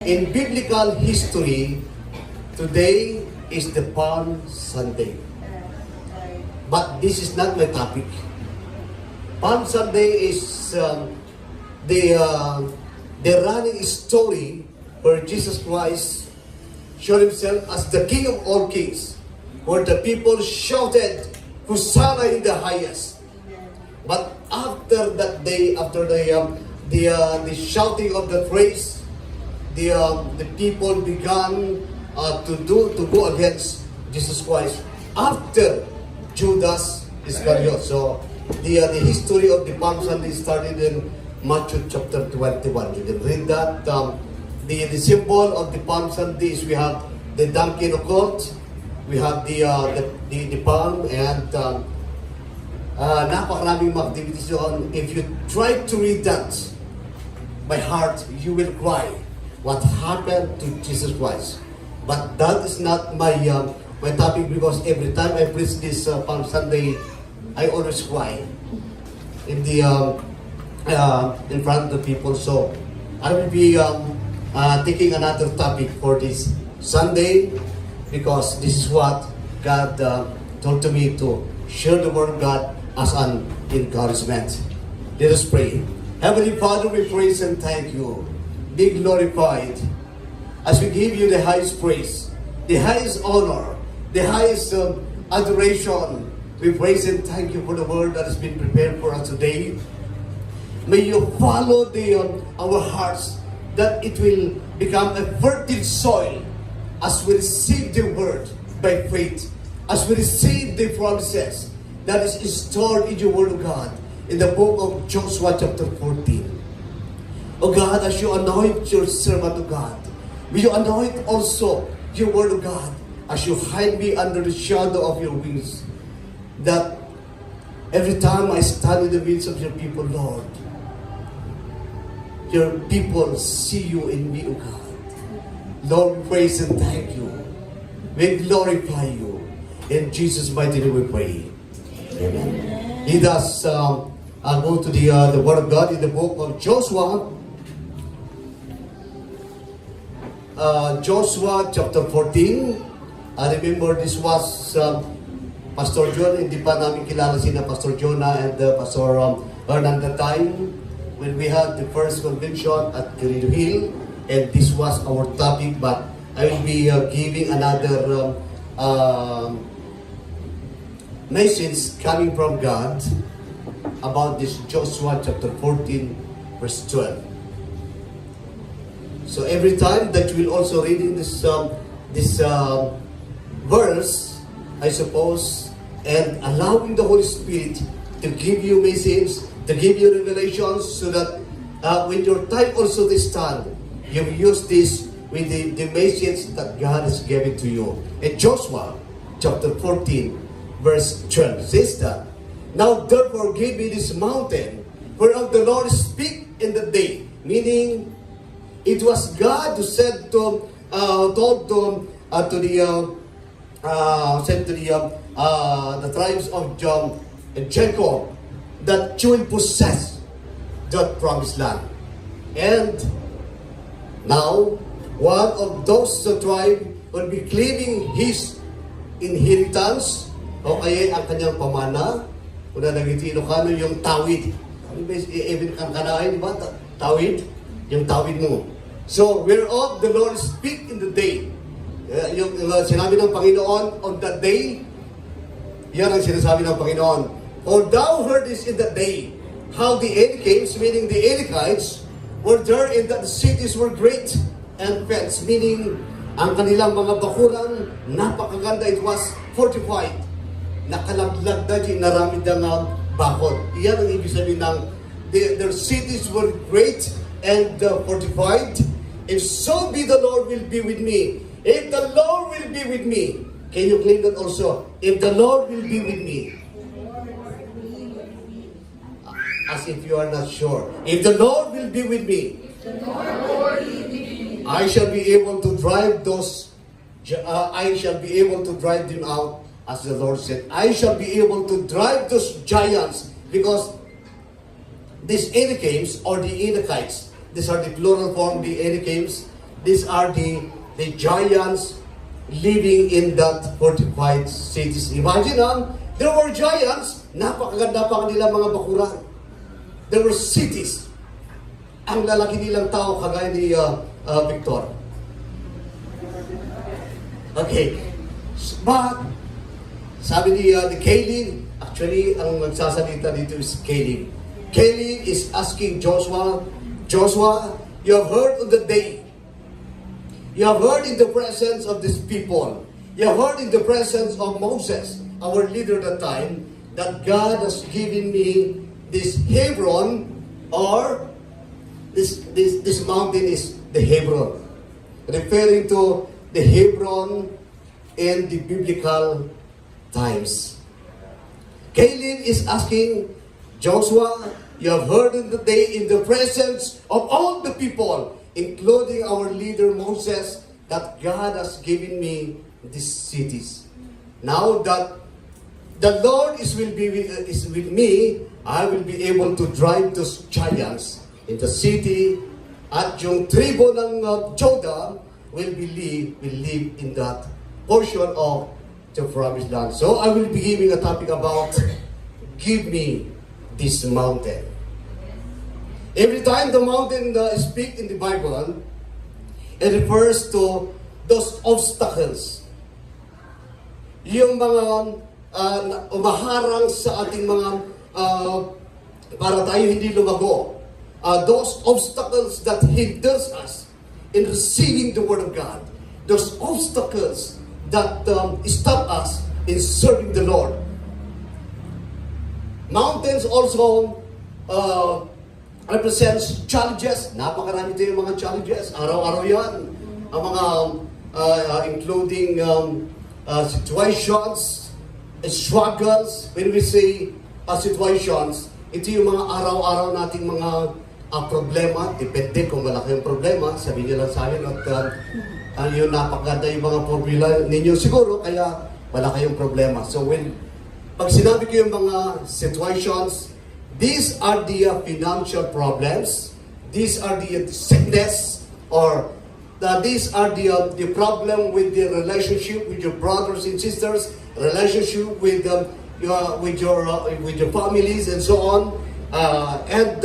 In biblical history, today is the Palm Sunday. But this is not my topic. Palm Sunday is the running story where Jesus Christ showed himself as the King of all kings, where the people shouted, Hosanna in the highest. But after that day, after the shouting of the praise, the people began to go against Jesus Christ after Judas Iscariot. So the history of the Palm Sunday started in Matthew chapter 21. You can read that. The symbol of the Palm Sunday is we have the donkey and colt, we have the palm, and napakaraming mga activities on. If you try to read that by heart, you will cry. What happened to Jesus Christ? But that is not my topic, because every time I preach this Palm Sunday, I always cry in front of the people. So I will be taking another topic for this Sunday, because this is what God told to me to share the word of God as an encouragement. Let us pray. Heavenly Father, we praise and thank you. Be glorified as we give you the highest praise, the highest honor, the highest adoration. We praise and thank you for the word that has been prepared for us today. May you follow our hearts, that it will become a fertile soil as we receive the word by faith, as we receive the promises that is stored in your word of God in the book of Joshua chapter 14. O God, as you anoint your servant of God, may you anoint also your word of God as you hide me under the shadow of your wings, that every time I stand in the midst of your people, Lord, your people see you in me, O God. Lord, we praise and thank you. We glorify you. In Jesus' mighty name we pray. Amen. Lead us go to the word of God in the book of Joshua. Joshua chapter 14. I remember this was Pastor John. Hindi pa namin kilala sina Pastor Jonah and Pastor Hernan that time when we had the first convention at Quirino Hill, and this was our topic. But I will be giving another message coming from God about this Joshua chapter 14 verse 12. So every time that you will also reading this verse, I suppose, and allowing the Holy Spirit to give you message, to give you revelations, so that when your time also to stand, you will use this with the message that God has given to you. And Joshua chapter 14 verse 12 says that, Now therefore give me this mountain, whereof the Lord speak in the day, meaning it was God who said to the tribes of Jacob that you will possess that promised land. And now one of those tribes will be claiming his inheritance, o kaya ang kanyang pamana. Kung nalagiti Ilocano, yung tawid. Even ang kanain, di ba? Tawid. Yung tawid mo. So, whereof the Lord speak in the day. Yung sinabi ng Panginoon on that day, yan ang sinasabi ng Panginoon. For thou heardest in that day how the Anakims, meaning the Anakites, were there, and that the cities were great and fenced, meaning ang kanilang mga bakuran, napakaganda, it was fortified. Nakalaglag na di naramid ng bakod. Iyan ang ibig sabihin ng their cities were great and fortified. If so be the Lord will be with me. If the Lord will be with me. Can you claim that also? If the Lord will be with me. As if you are not sure. If the Lord will be with me. I shall be able to drive those. I shall be able to drive them out, as the Lord said. I shall be able to drive those giants, because these Anakims or the Anakites, these are the plural form, the Anakims, these are the giants living in that fortified cities. Imagine, there were giants, napakaganda pa kanilang mga bakuran. There were cities. Ang lalaki nilang tao, kagaya ni Victor. Okay. But, sabi ni Caleb, actually, ang magsasalita dito is Caleb. Caleb is asking Joshua, Joshua, you have heard of the day. You have heard in the presence of these people. You have heard in the presence of Moses, our leader at the time, that God has given me this Hebron, or this mountain is the Hebron. Referring to the Hebron in the biblical times. Caleb is asking Joshua, you have heard in the day in the presence of all the people, including our leader Moses, that God has given me these cities. Now that the Lord is with me, I will be able to drive those giants in the city, at yung tribo ng Judah will live in that portion of the promised land. So I will be giving a topic about give me this mountain. Every time the mountain is speak in the Bible, it refers to those obstacles. Yung mga umaharang sa ating mga para tayo hindi lumago. Those obstacles that hinders us in receiving the Word of God. Those obstacles that stop us in serving the Lord. Mountains also represents challenges. Napakarami tayo mga challenges. Araw-araw yan. Ang mga including situations, struggles. When we say situations, ito yung mga araw-araw nating mga problema. Depende kung malaki yung problema. Sabihin niyo lang sa akin at yung napakaganda yung mga formula ninyo siguro, kaya wala kayong problema. So pag sinabi ko yung mga situations, these are the financial problems, these are the sickness, or these are the problem with the relationship with your brothers and sisters, relationship with your families and so on, and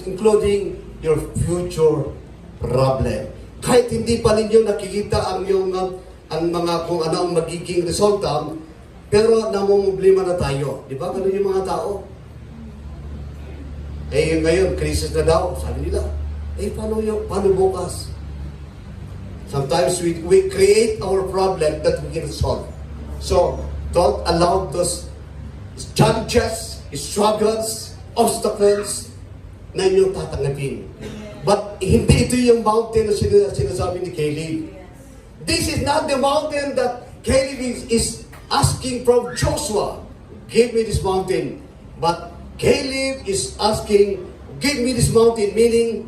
including your future problem. Kahit hindi pa ninyo nakikita ang mga kung ano ang magiging resulta, pero namumblema na tayo. Di ba? Ganun yung mga tao. Ngayon, crisis na daw. Sabi nila, paano bukas? Sometimes we create our problem that we can solve. So, don't allow those challenges, struggles, obstacles na inyong tatanggapin. But hindi ito yung mountain na sinasabi ni Caleb. This is not the mountain that Caleb is asking from Joshua. Give me this mountain. But Caleb is asking, give me this mountain, meaning,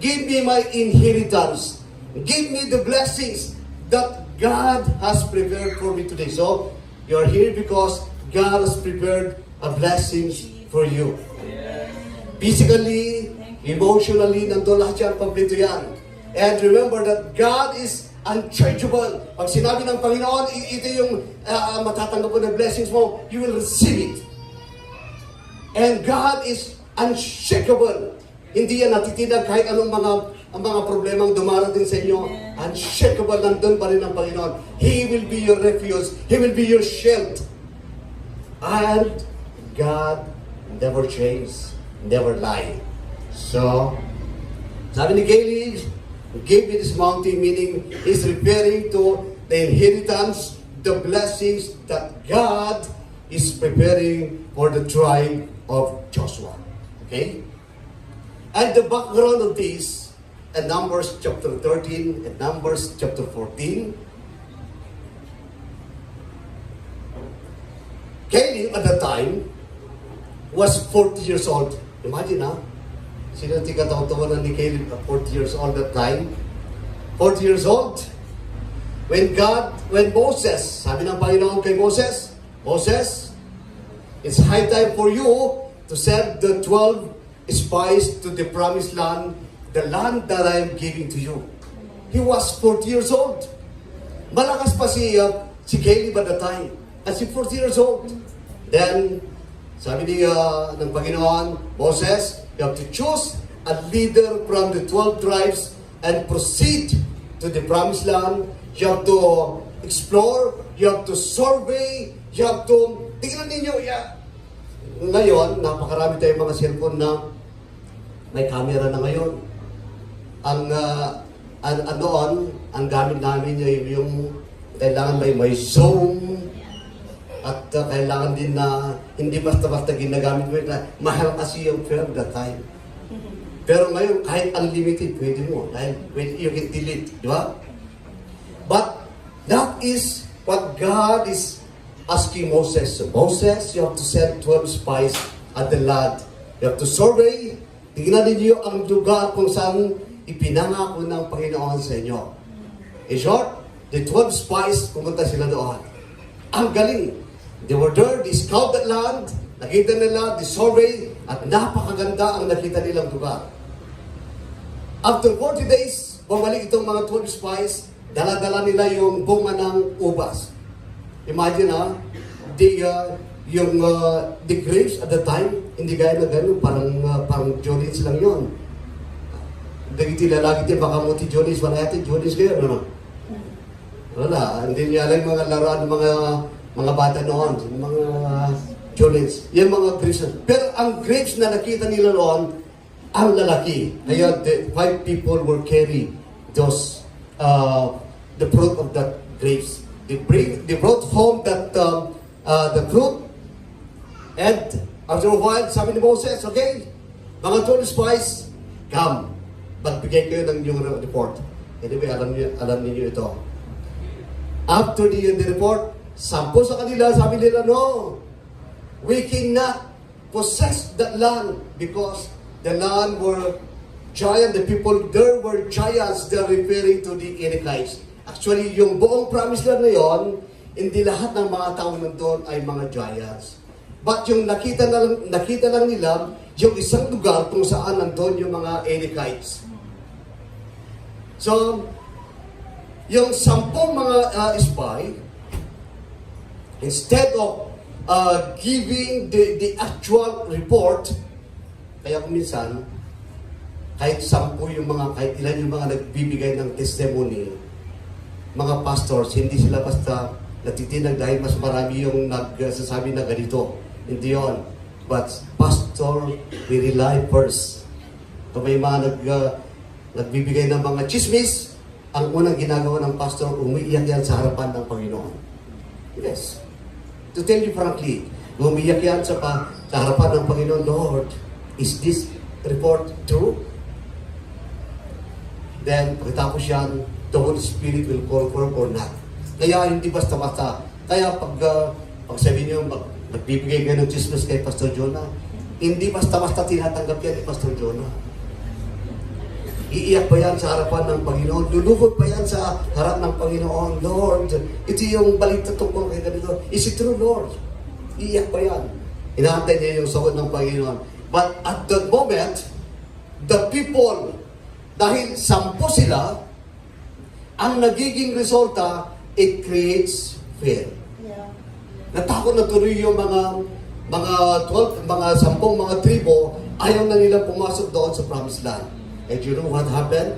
give me my inheritance. Give me the blessings that God has prepared for me today. So, you're here because God has prepared a blessings for you. Physically, emotionally, nandun lahat yan, pablito yan. And remember that God is unchangeable. Pag sinabi ng Panginoon, ito yung matatanggap mo ng blessings mo, you will receive it. And God is unshakable. Hindi yan natitinag kahit anong mga problemang dumarating sa inyo. Unshakable, nandun pa rin ang Panginoon. He will be your refuge. He will be your shield. And God never changes, never lie. So, sabi ni Caleb, give me this mountain, meaning he's referring to the inheritance, the blessings that God is preparing for the tribe of Joshua. Okay? And the background of this, in Numbers chapter 13 and Numbers chapter 14, Caleb at the time was 40 years old. Imagine, sino tigataw-tawanan ni Caleb at 40 years old that time? 40 years old. When Moses, sabi ng Panginoon kay Moses, Moses, it's high time for you to send the 12 spies to the promised land the land that I am giving to you. He was 40 years old. Malakas pa si Caleb at the time. At si 40 years old. Then, sabi ng Panginoon, Moses, you have to choose a leader from the 12 tribes and proceed to the promised land. You have to explore, you have to survey, you have to, tingnan ninyo, ngayon, napakarami tayong mga cellphone na may camera na ngayon. Ang gamit namin yung kailangan may zoom, at kailangan din na hindi basta-basta ginagamit mo na mahal kasi yung film that time. Pero ngayon, kahit unlimited, pwede mo. Dahil you can delete, di ba? But that is what God is asking Moses. So Moses, you have to send 12 spies at the land. You have to survey. Tingnan ninyo ang lugar kung saan ipinangako ng Panginoon sa inyo. In short, the 12 spies, pumunta sila doon. Ang galing. They were there, they scouted that land, nakita nila, they survey, at napakaganda ang nakita nilang lugar. After 40 days, bumalik itong mga 12 spies, dala-dala nila yung bunga ng ubas. Imagine the grapes at the time, hindi gaya na gano'n, parang Jolis lang yun. Dagiti lalaki din, baka mo ti Jolis, wala yatin Jolis kayo, ano? Wala, hindi niya alam yung mga laruan, mga bata noon, mga Jolis, yung mga grapes. Pero ang grapes na nakita nila noon, ang lalaki. Kaya the 5 people were carry those, the fruit of that grapes. They brought home that the fruit, and after a while, sabi ni Moses, okay, mga 12 spies, come. Magbigay kayo ng yung report. Anyway, alam niyo ito. After the report, 10 sa kanila, sabi nila, no, we cannot possess that land because the land were giant, the people there were giants. They're referring to the Anakites. Actually, yung buong promised land na yon, hindi lahat ng mga tao nandun ay mga giants. But yung nakita lang nila, yung isang lugar kung saan nandun yung mga Anakites. So, yung 10 mga spy, instead of giving the actual report, kaya kung minsan, kahit 10 yung mga, kahit ilan yung mga nagbibigay ng testimony, mga pastors, hindi sila basta natitinag dahil mas marami yung nagsasabi na ganito. Hindi yun. But pastor, we rely first. Kung may mga nagbibigay ng mga chismis, ang unang ginagawa ng pastor, umiiyak yan sa harapan ng Panginoon. Yes. To tell you frankly, umiiyak yan sa harapan ng Panginoon, Lord, is this report true? Then, pagkatapos yan, the Holy Spirit will confirm or not. Kaya hindi basta-basta. Kaya pag sabi niyo, nagbibigay kayo ng chismis kay Pastor Jonah, hindi basta-basta tinatanggap yan ni Pastor Jonah. Iiyak pa yan sa harapan ng Panginoon. Lulugod pa yan sa harap ng Panginoon. Lord, ito yung balita tungkol kay ganito. Is it true, Lord? Iiyak pa yan. Inaantay niya yung sagot ng Panginoon. But at that moment, the people, dahil 10 sila, ang nagiging resulta, it creates fear. Yeah. Natakot na tuloy yung mga 10 mga tribo, ayaw na nila pumasok doon sa promised land. And you know what happened?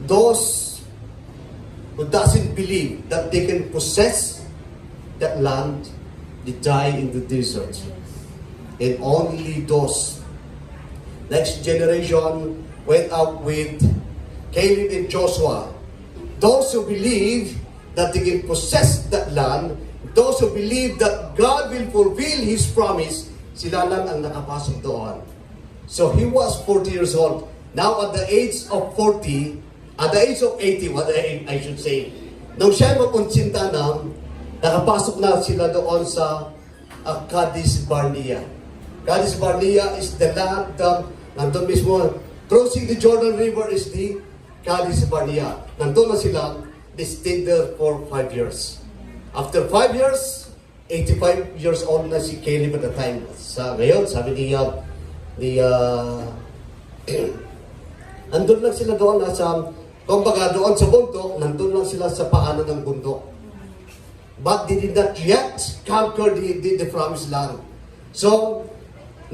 Those who doesn't believe that they can possess that land, they die in the desert. And only those next generation went up with Caleb and Joshua. Those who believe that they can possess that land, those who believe that God will fulfill His promise, sila lang ang nakapasok doon. So he was 40 years old. Now at the age of 40, at the age of 80, what I should say, nung siya magkonsinta na, nakapasok na sila doon sa Kadesh Barnea. Kadesh Barnea is the land, nandun mismo, crossing the Jordan River is the Kadesh Barnea. Nandun na sila, they stayed there for 5 years. After 5 years, 85 years old na si Caleb at the time. Sa ngayon, sabi ni Nandun lang sila doon kumbaga doon sa bundok, nandun lang sila sa paanan ng bundok. But they did not yet conquer the promised land. So,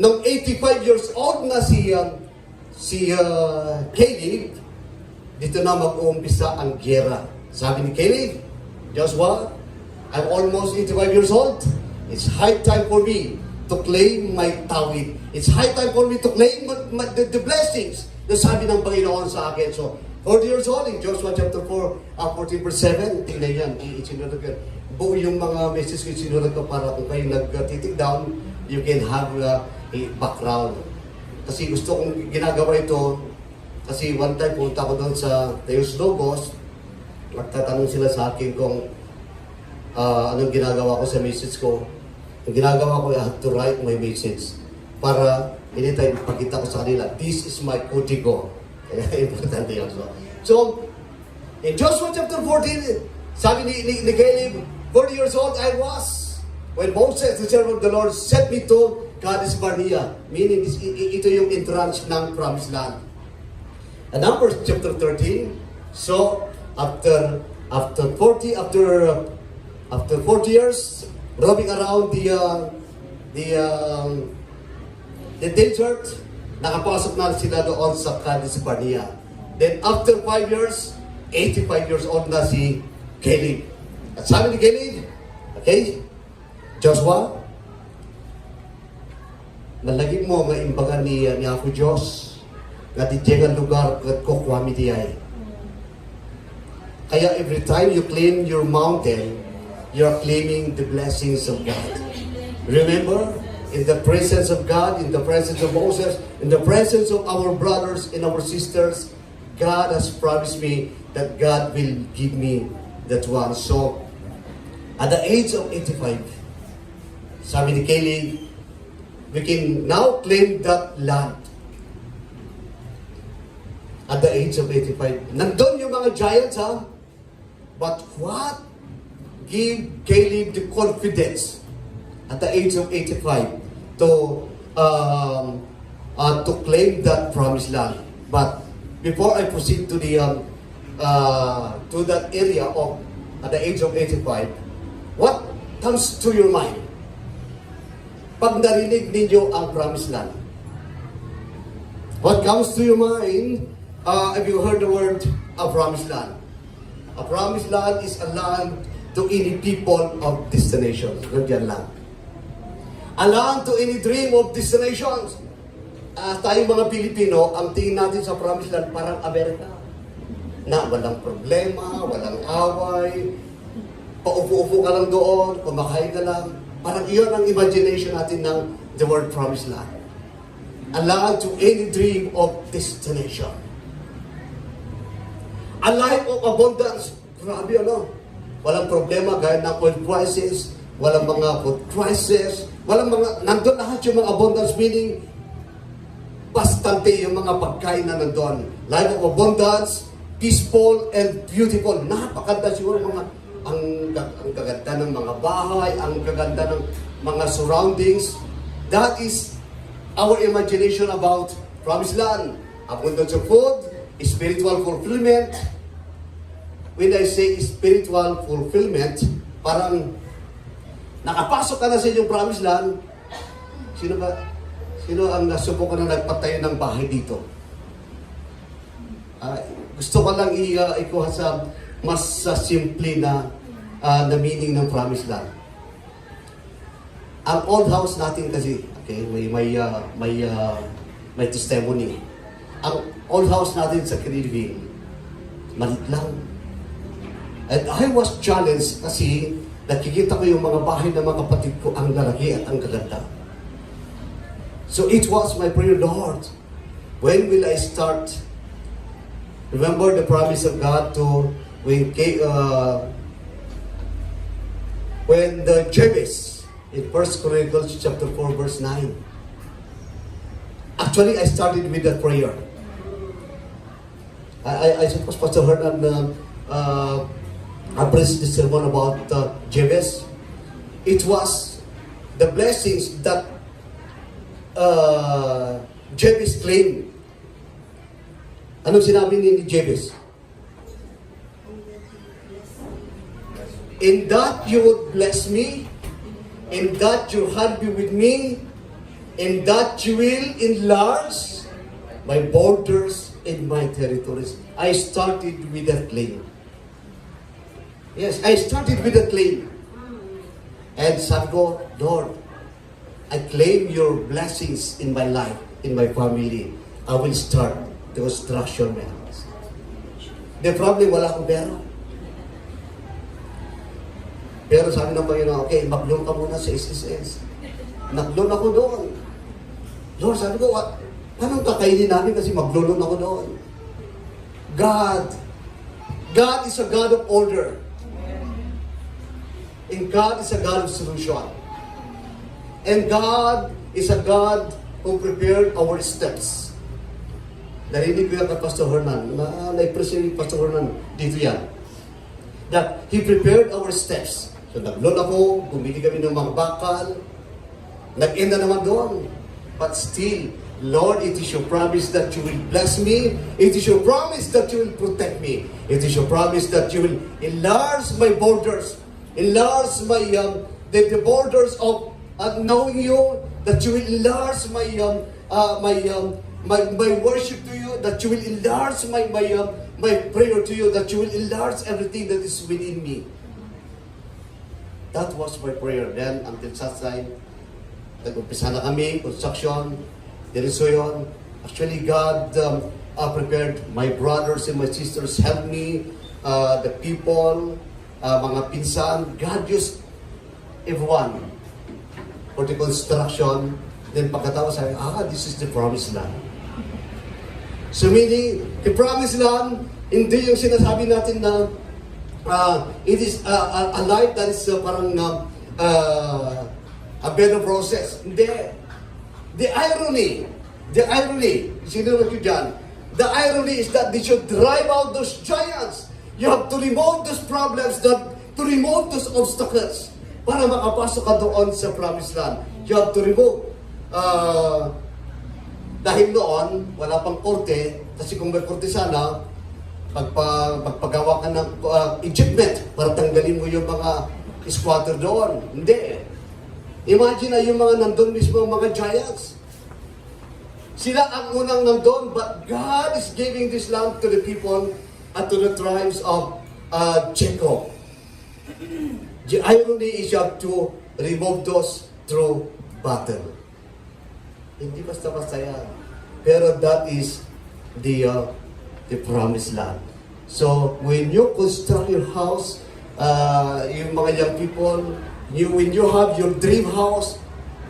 nung 85 years old na si Caleb, dito na mag-uumpisa ang giyera. Sabi ni Caleb, Joshua, I'm almost 85 years old. It's high time for me to claim my tawid. It's high time for me to claim the blessings na sabi ng Panginoon sa akin. So, 40 years old in Joshua chapter 4, 14 verse 7, tingnan yan, isinunod yan. Buo yung mga message ko isinunod ko para kung kayo nag-titik down, you can have a background. Kasi gusto kong ginagawa ito, kasi one time punta ko doon sa Teos Logos, nagtatanong sila sa akin kung anong ginagawa ko sa message ko. Ang ginagawa ko, I have to write my message para anytime ipakita ko sa kanila, this is my codigo. Kaya importante yun. So, in Joshua chapter 14, sabi ni Caleb, 40 years old I was when Moses, the servant of the Lord, sent me to Kadesh Barnea. Meaning, ito yung entrance ng Promised Land. And Numbers chapter 13, so after 40 years roaming around the desert, nakapasok na sila doon sa Kadesh Barnea. Then after 5 years, 85 years old na si Caleb. At sabi ni Caleb, okay, Joshua, nalagim mo nga imbagan ni ako Diyos nga di diyang lugar at kukwami diyay. Kaya every time you claim your mountain, you're claiming the blessings of God. Remember, in the presence of God, in the presence of Moses, in the presence of our brothers and our sisters, God has promised me that God will give me that one. So, at the age of 85, sabi ni Caleb, we can now claim that land. At the age of 85. Nandun yung mga giants, ha? But what gave Caleb the confidence at the age of 85 to claim that promised land? But before I proceed to that area of at the age of 85, what comes to your mind pag narinig ninyo ang promised land? What comes to your mind if you heard the word a promised land? A promised land is a land to any people of destinations. Ganyan lang. A land to any dream of destinations. Tayong mga Pilipino, ang tingin natin sa promised land parang Amerika. Na walang problema, walang away, paupo-upo ka lang doon, kumakain ka lang. Parang iyon ang imagination natin ng the word promised land. A land to any dream of destination. A life of abundance. Grabe walang problema gaya ng oil crisis, walang mga food crisis, walang mga, nandun lahat yung mga abundance, meaning bastante yung mga pagkain na nandun. Life of abundance, peaceful and beautiful. Napakaganda siguro ang kaganda ng mga bahay, ang kaganda ng mga surroundings. That is our imagination about promised land. Abundance of food, spiritual fulfillment. When I say spiritual fulfillment, parang nakapasok ka na sa inyong promised land. Sino ang nasubukan na nagpatayo ng bahay dito? Gusto ko lang ikuha sa mas simple na meaning ng promised land. Ang old house natin kasi, okay, may testimony. Ang old house natin sa Creedville, malit lang. And I was challenged kasi nakikita ko yung mga bahay ng mga kapatid ko, ang lalaki at ang gaganda. So it was my prayer, Lord, when will I start? Remember the promise of God to when the Jabez in 1 Chronicles chapter 4 verse 9. Actually, I started with that prayer. I suppose Pastor Hernan preached the sermon about Jabez. It was the blessings that Jabez claimed Anong sinabi ni Jabez? In that you would bless me, in that your hand be with me, in that you will enlarge my borders and my territories. I started with that claim. Yes, I started with that claim. And sabi ko, Lord, I claim your blessings in my life, in my family. I will start the construction my house. The problem, wala akong pera. Pero sabi ng Panginoon, okay, mag-loan ka muna sa SSS. Nag-loan ako doon. Lord, sabi ko, paano kakainin namin kasi mag-loan ako doon? God is a God of order. And God is a God of solution. And God is a God who prepared our steps. Narinig ko yan kay Pastor Hernan. Na-present ni Pastor Hernan dito yan. That He prepared our steps. So nag-loan ako, bumili kami ng mga bakal, nag-end na naman doon. But still, Lord, it is your promise that you will bless me. It is your promise that you will protect me. It is your promise that you will enlarge my borders. Enlarge my the borders of knowing you. That you will enlarge my worship to you. That you will enlarge my prayer to you. That you will enlarge everything that is within me. That was my prayer. Then, until such time, nag-umpisa na kami, construction, diriso yun. Actually, God prepared my brothers and my sisters, help me, the people, mga pinsan. God used everyone for the construction. Then pagkatapos sabi, this is the promised land. So meaning, the promised land, hindi yung sinasabi natin na it is a life that is parang a better process. Hindi. The irony, sino na dyan? The irony is that they should drive out those giants. You have to remove those problems, to remove those obstacles para makapasok ka doon sa promised land. You have to remove. Dahil noon, wala pang korte, kasi kung may korte sana, magpagawa ka ng ejectment para tanggalin mo yung mga squatter doon. Hindi. Imagine na yung mga nandun mismo, mga giants. Sila ang unang nandun, but God is giving this land to the people and to the tribes of Jacob. The irony is you have to remove those through battle. Hindi basta-basta yan. Pero that is the promised land. So, when you construct your house, yung mga young people, when you have your dream house,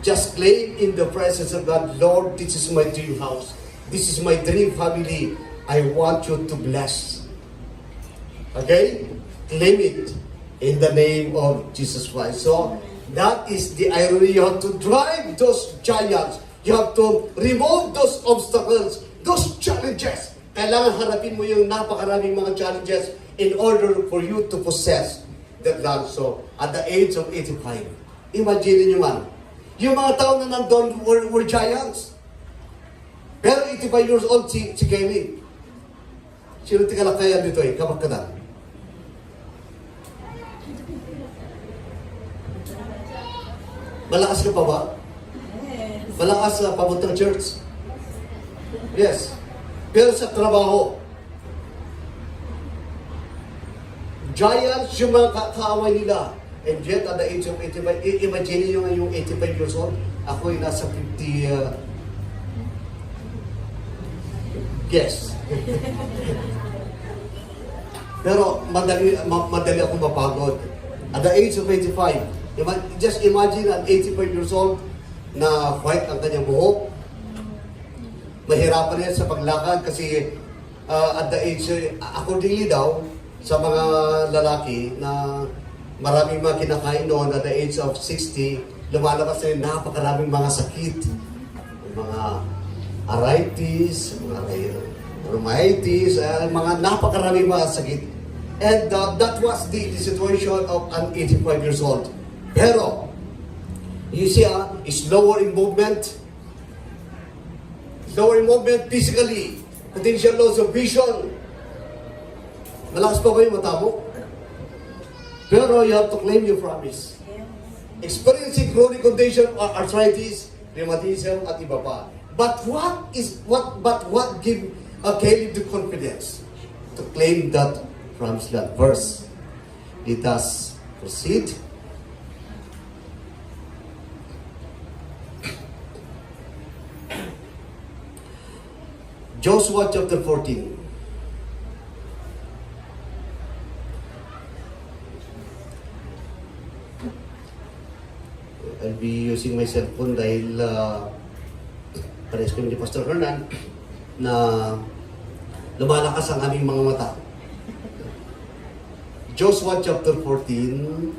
just claim in the presence of God, Lord, this is my dream house. This is my dream family. I want you to bless. Okay? Claim it in the name of Jesus Christ. So, that is the irony. You have to drive those giants. You have to remove those obstacles, those challenges. Kailangan harapin mo yung napakaraming mga challenges in order for you to possess that land. So, at the age of 85, imagine nyo man, yung mga tao na nandun were giants. Pero 85 years old si Kelly. Sino tikalakayan dito kapagkada? Malakas ka pa ba? Malakas na pabuntang church? Yes. Pero sa trabaho, giants yung mga kaaway nila. And yet, at the age of 85, imagine nyo yung 85 years old, ako'y nasa 50, yes. Pero madali akong mapagod. At the age of 85, just imagine at 85 years old, na white ang kanyang buhok. Mahirapan yan sa paglakad kasi at the age, accordingly daw, sa mga lalaki na maraming mga kinakain noon at the age of 60, lumalabas na yung napakaraming mga sakit. Mga arthritis, mga rheumatis, mga napakaraming mga sakit. And that was the situation of an 85 years old. Pero, you see, slower in movement physically, Potential loss of vision. Malakas pa ba yung mata mo? Pero you have to claim your promise. Experiencing chronic condition, arthritis, rheumatism, at iba pa. But what give Caleb the confidence to claim that promised land? Verse. Let us proceed. Joshua chapter 14. I'll be using my cellphone dahil parehas kami ni Pastor Hernan na lumalakas ang aming mga mata. Joshua chapter 14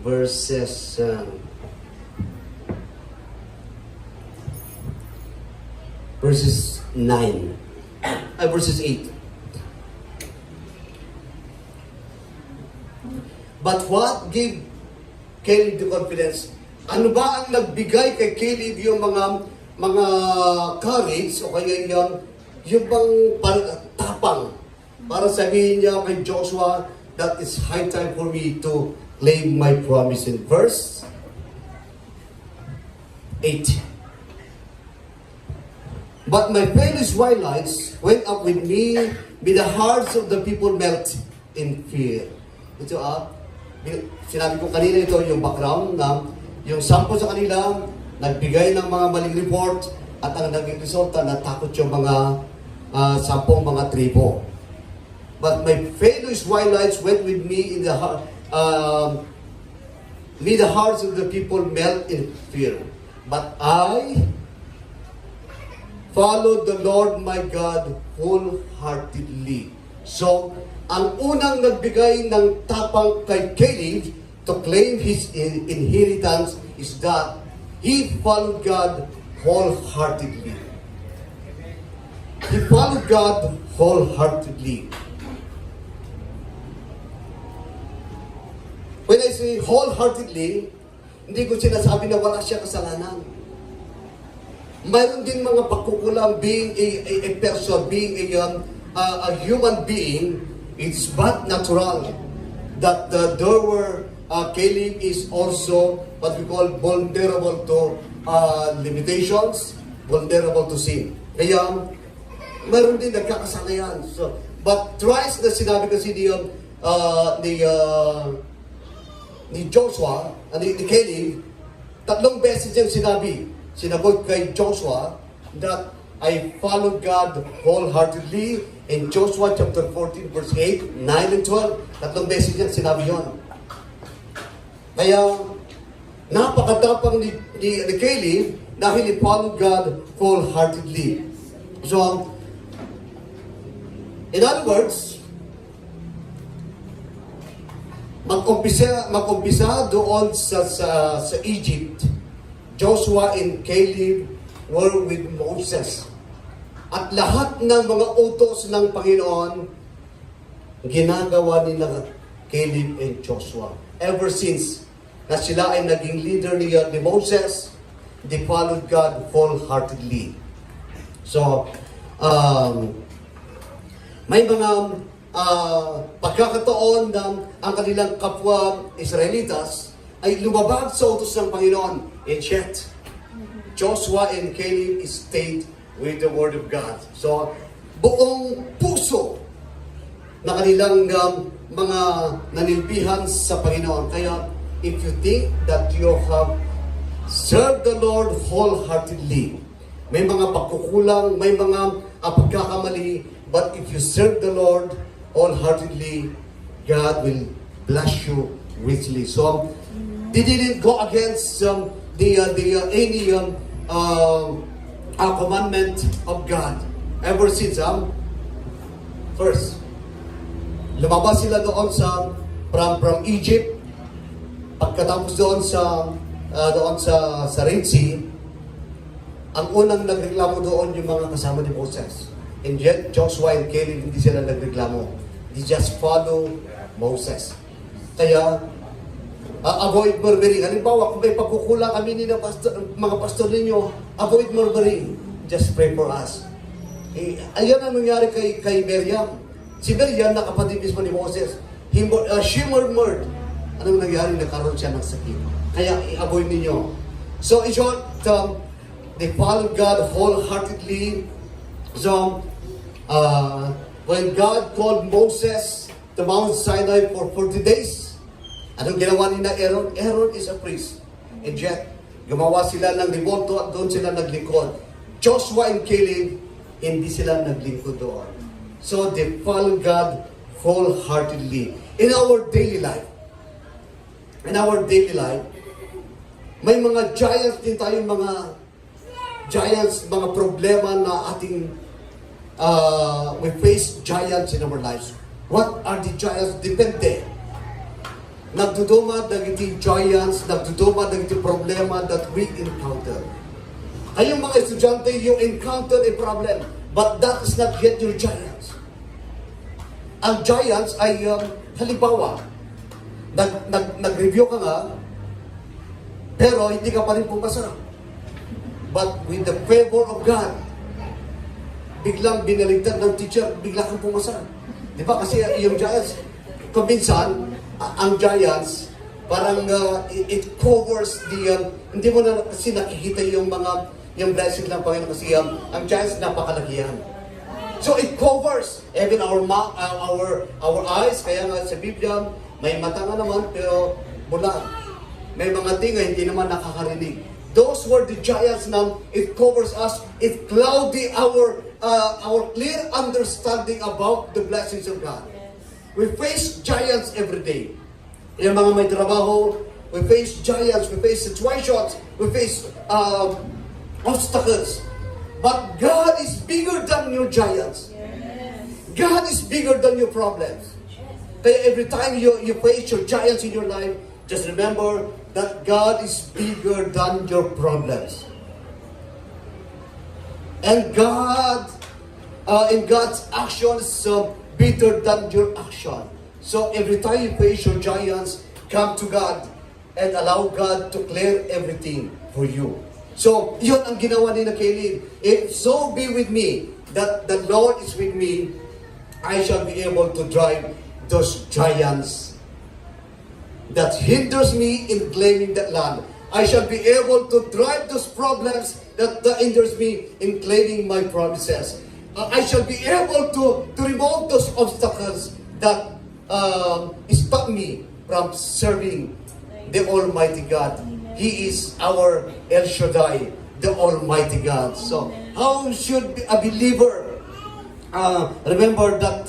verses verses 9 verses 8. But what gave Caleb the confidence? Ano ba ang nagbigay kay Caleb yung mga courage o kaya yung bang tapang para sabihin niya kay Joshua that it's high time for me to claim my promise in verse 8. But my fellow Israelites went up with me, with the hearts of the people melt in fear. Ito sinabi ko kanina ito yung background na yung sampo sa kanila, nagbigay ng mga maling report at ang naging resulta, natakot yung mga sampung mga tribo. But my fellow Israelites went with me in the heart, made the hearts of the people melt in fear. But I followed the Lord my God wholeheartedly. So, ang unang nagbigay ng tapang kay Caleb to claim his inheritance is that he followed God wholeheartedly. He followed God wholeheartedly. When I say wholeheartedly, hindi ko sinasabi na wala siya kasalanan. Mayroon din mga pagkukulang being a person, being a human being. It's but natural that there were Caleb is also what we call vulnerable to limitations, vulnerable to sin. Kaya mayroon din nagkakasala yan. So, but thrice na sinabi kasi ni Joshua, ni Caleb, tatlong beses niyang sinagot kay Joshua that I followed God wholeheartedly in Joshua chapter 14 verse 8, 9, and 12. Tatlong beses niyang sinabi yun. Kaya napakatapang ni Caleb dahil he followed God wholeheartedly. So, in other words, mag-umpisa doon sa Egypt, Joshua and Caleb were with Moses. At lahat ng mga utos ng Panginoon, ginagawa nila Caleb and Joshua. Ever since na sila ay naging leader ni Moses, they followed God wholeheartedly. So, may mga pagkakataon na ang kanilang kapwa Israelitas ay lumabag sa utos ng Panginoon. And yet, Joshua and Caleb stayed with the Word of God. So, buong puso na kanilang mga nanilbihan sa Panginoon. Kaya, if you think that you have served the Lord wholeheartedly, may mga pagkukulang, may mga pagkakamali, but if you serve the Lord wholeheartedly, God will bless you richly. So, they didn't go against any commandment of God. Ever since, first, lumabas sila doon from Egypt. Pagkatapos doon sa Red Sea, ang unang nagreklamo doon yung mga kasama ni Moses. And yet, Joshua and Caleb, hindi sila nagreklamo. They just follow Moses. Kaya, avoid murmuring. Halimbawa, kung may pagkukulang kami mga pastor ninyo, avoid murmuring. Just pray for us. Ayan ang nangyari kay Miriam. Si Miriam, na kapatid mismo ni Moses, she murmured. Anong nangyari? Nagkaroon siya ng sakit. Kaya i-avoid ninyo. So in short, they followed God wholeheartedly. So, when God called Moses to Mount Sinai for 40 days, anong ginawa ni na Aaron? Aaron is a priest. And yet, gumawa sila ng revolto at doon sila naglingkod. Joshua and Caleb, hindi sila naglingkod doon. So, they followed God wholeheartedly. In our daily life, may mga giants din tayong mga giants, mga problema na ating we face giants in our lives. What are the giants? Depende. Nagduduma dagiti giants, nagduduma dagiti problema that we encounter. Kayong mga estudyante, you encounter a problem, but that is not yet your giants. Ang giants ay halimbawa, nag-review ka nga, pero hindi ka pa rin pumasa. But with the favor of God, biglang binaligtad ng teacher, bigla kang pumasa. Di ba? Kasi yung giants, kuminsan, ang giants, parang it covers the, hindi mo na kasi nakikita yung blessing ng Panginoon kasi ang giants napakalaki yan. So it covers even our eyes, kaya nga sa Biblia, may mata nga naman, pero bulag. May mga tinga, hindi naman nakakarinig. Those were the giants now. It covers us. It cloudy our clear understanding about the blessings of God. We face giants every day. Yung mga may trabaho, we face giants, we face situations, we face obstacles. But God is bigger than your giants. God is bigger than your problems. Kaya every time you face your giants in your life, just remember that God is bigger than your problems. And God, in God's action is bigger than your action. So every time you face your giants, come to God and allow God to clear everything for you. So, yun ang ginawa ni Caleb. If so be with me, that the Lord is with me, I shall be able to drive those giants that hinders me in claiming that land. I shall be able to drive those problems that hinders me in claiming my promises. I shall be able to remove those obstacles that stop me from serving the Almighty God. He is our El Shaddai, the Almighty God. So, how should a believer remember that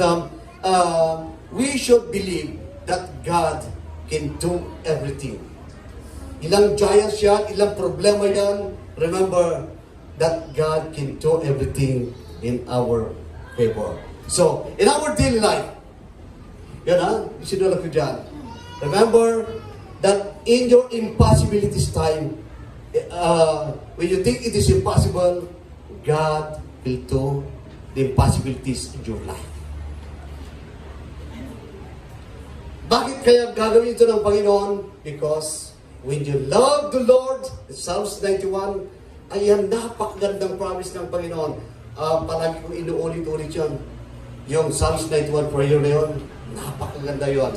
we should believe that God can do everything. Ilang giants yan, ilang problema yan, remember that God can do everything in our favor. So, in our daily life, yan isinula ko dyan. Remember that in your impossibilities time, when you think it is impossible, God will do the impossibilities in your life. Bakit kaya gagawin ito ng Panginoon? Because when you love the Lord, Psalms 91, ayan, napakagandang promise ng Panginoon. Palagi kong inuulit-ulit yun. Yung Psalms 91 prayer na yun, napakaganda yun.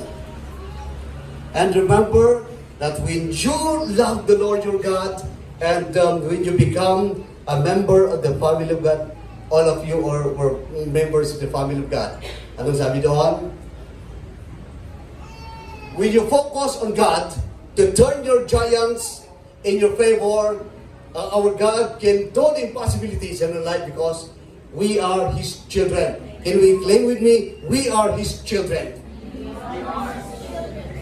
And remember that when you love the Lord your God, and when you become a member of the family of God, all of you were members of the family of God. Anong sabi doon? When you focus on God to turn your giants in your favor, our God can do the impossibilities in our life because we are His children. Can we claim with me? We are His children.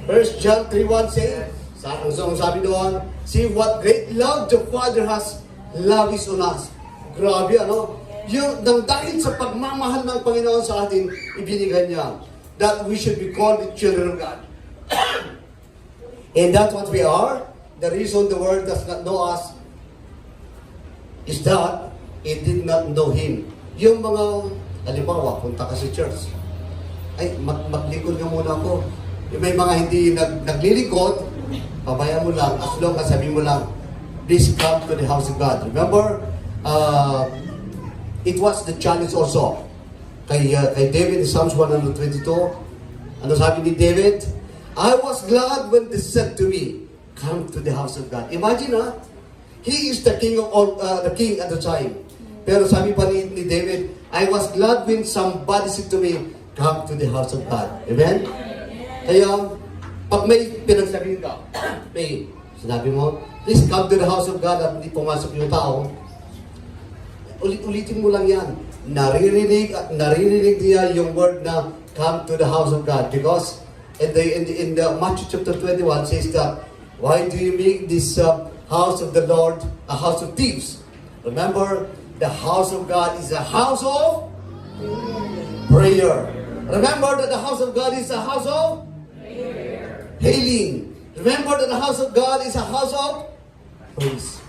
1 John 3:1 says, sabi doon, see what great love the Father has lavished on us. Grabe, ano? Yung, dahil sa pagmamahal ng Panginoon sa atin, ibinigay niya that we should be called the children of God. And that's what we are. The reason the world does not know us is that it did not know Him. Yung mga, halimbawa, punta ka sa church, ay, maglingkod ka muna ako. Yung may mga hindi naglilingkod, pabayaan mo lang, as long as sabi mo lang, please come to the house of God. Remember, it was the challenge also. Kay David in Psalms 122, ano sabi ni David? I was glad when they said to me, come to the house of God. Imagine he is the king of all, the king at the time. Pero sabi pa ni David, I was glad when somebody said to me, come to the house of God. Amen? Kaya, pag may pinagsabihin ka, may sinabi mo, please come to the house of God at hindi pumasok yung tao, ulitin mo lang yan. Naririnig niya yung word na come to the house of God. Because in the Matthew chapter 21 says that, why do you make this house of the Lord a house of thieves? Remember, the house of God is a house of prayer. Remember that the house of God is a house of healing. Remember that the house of God is a house of praise.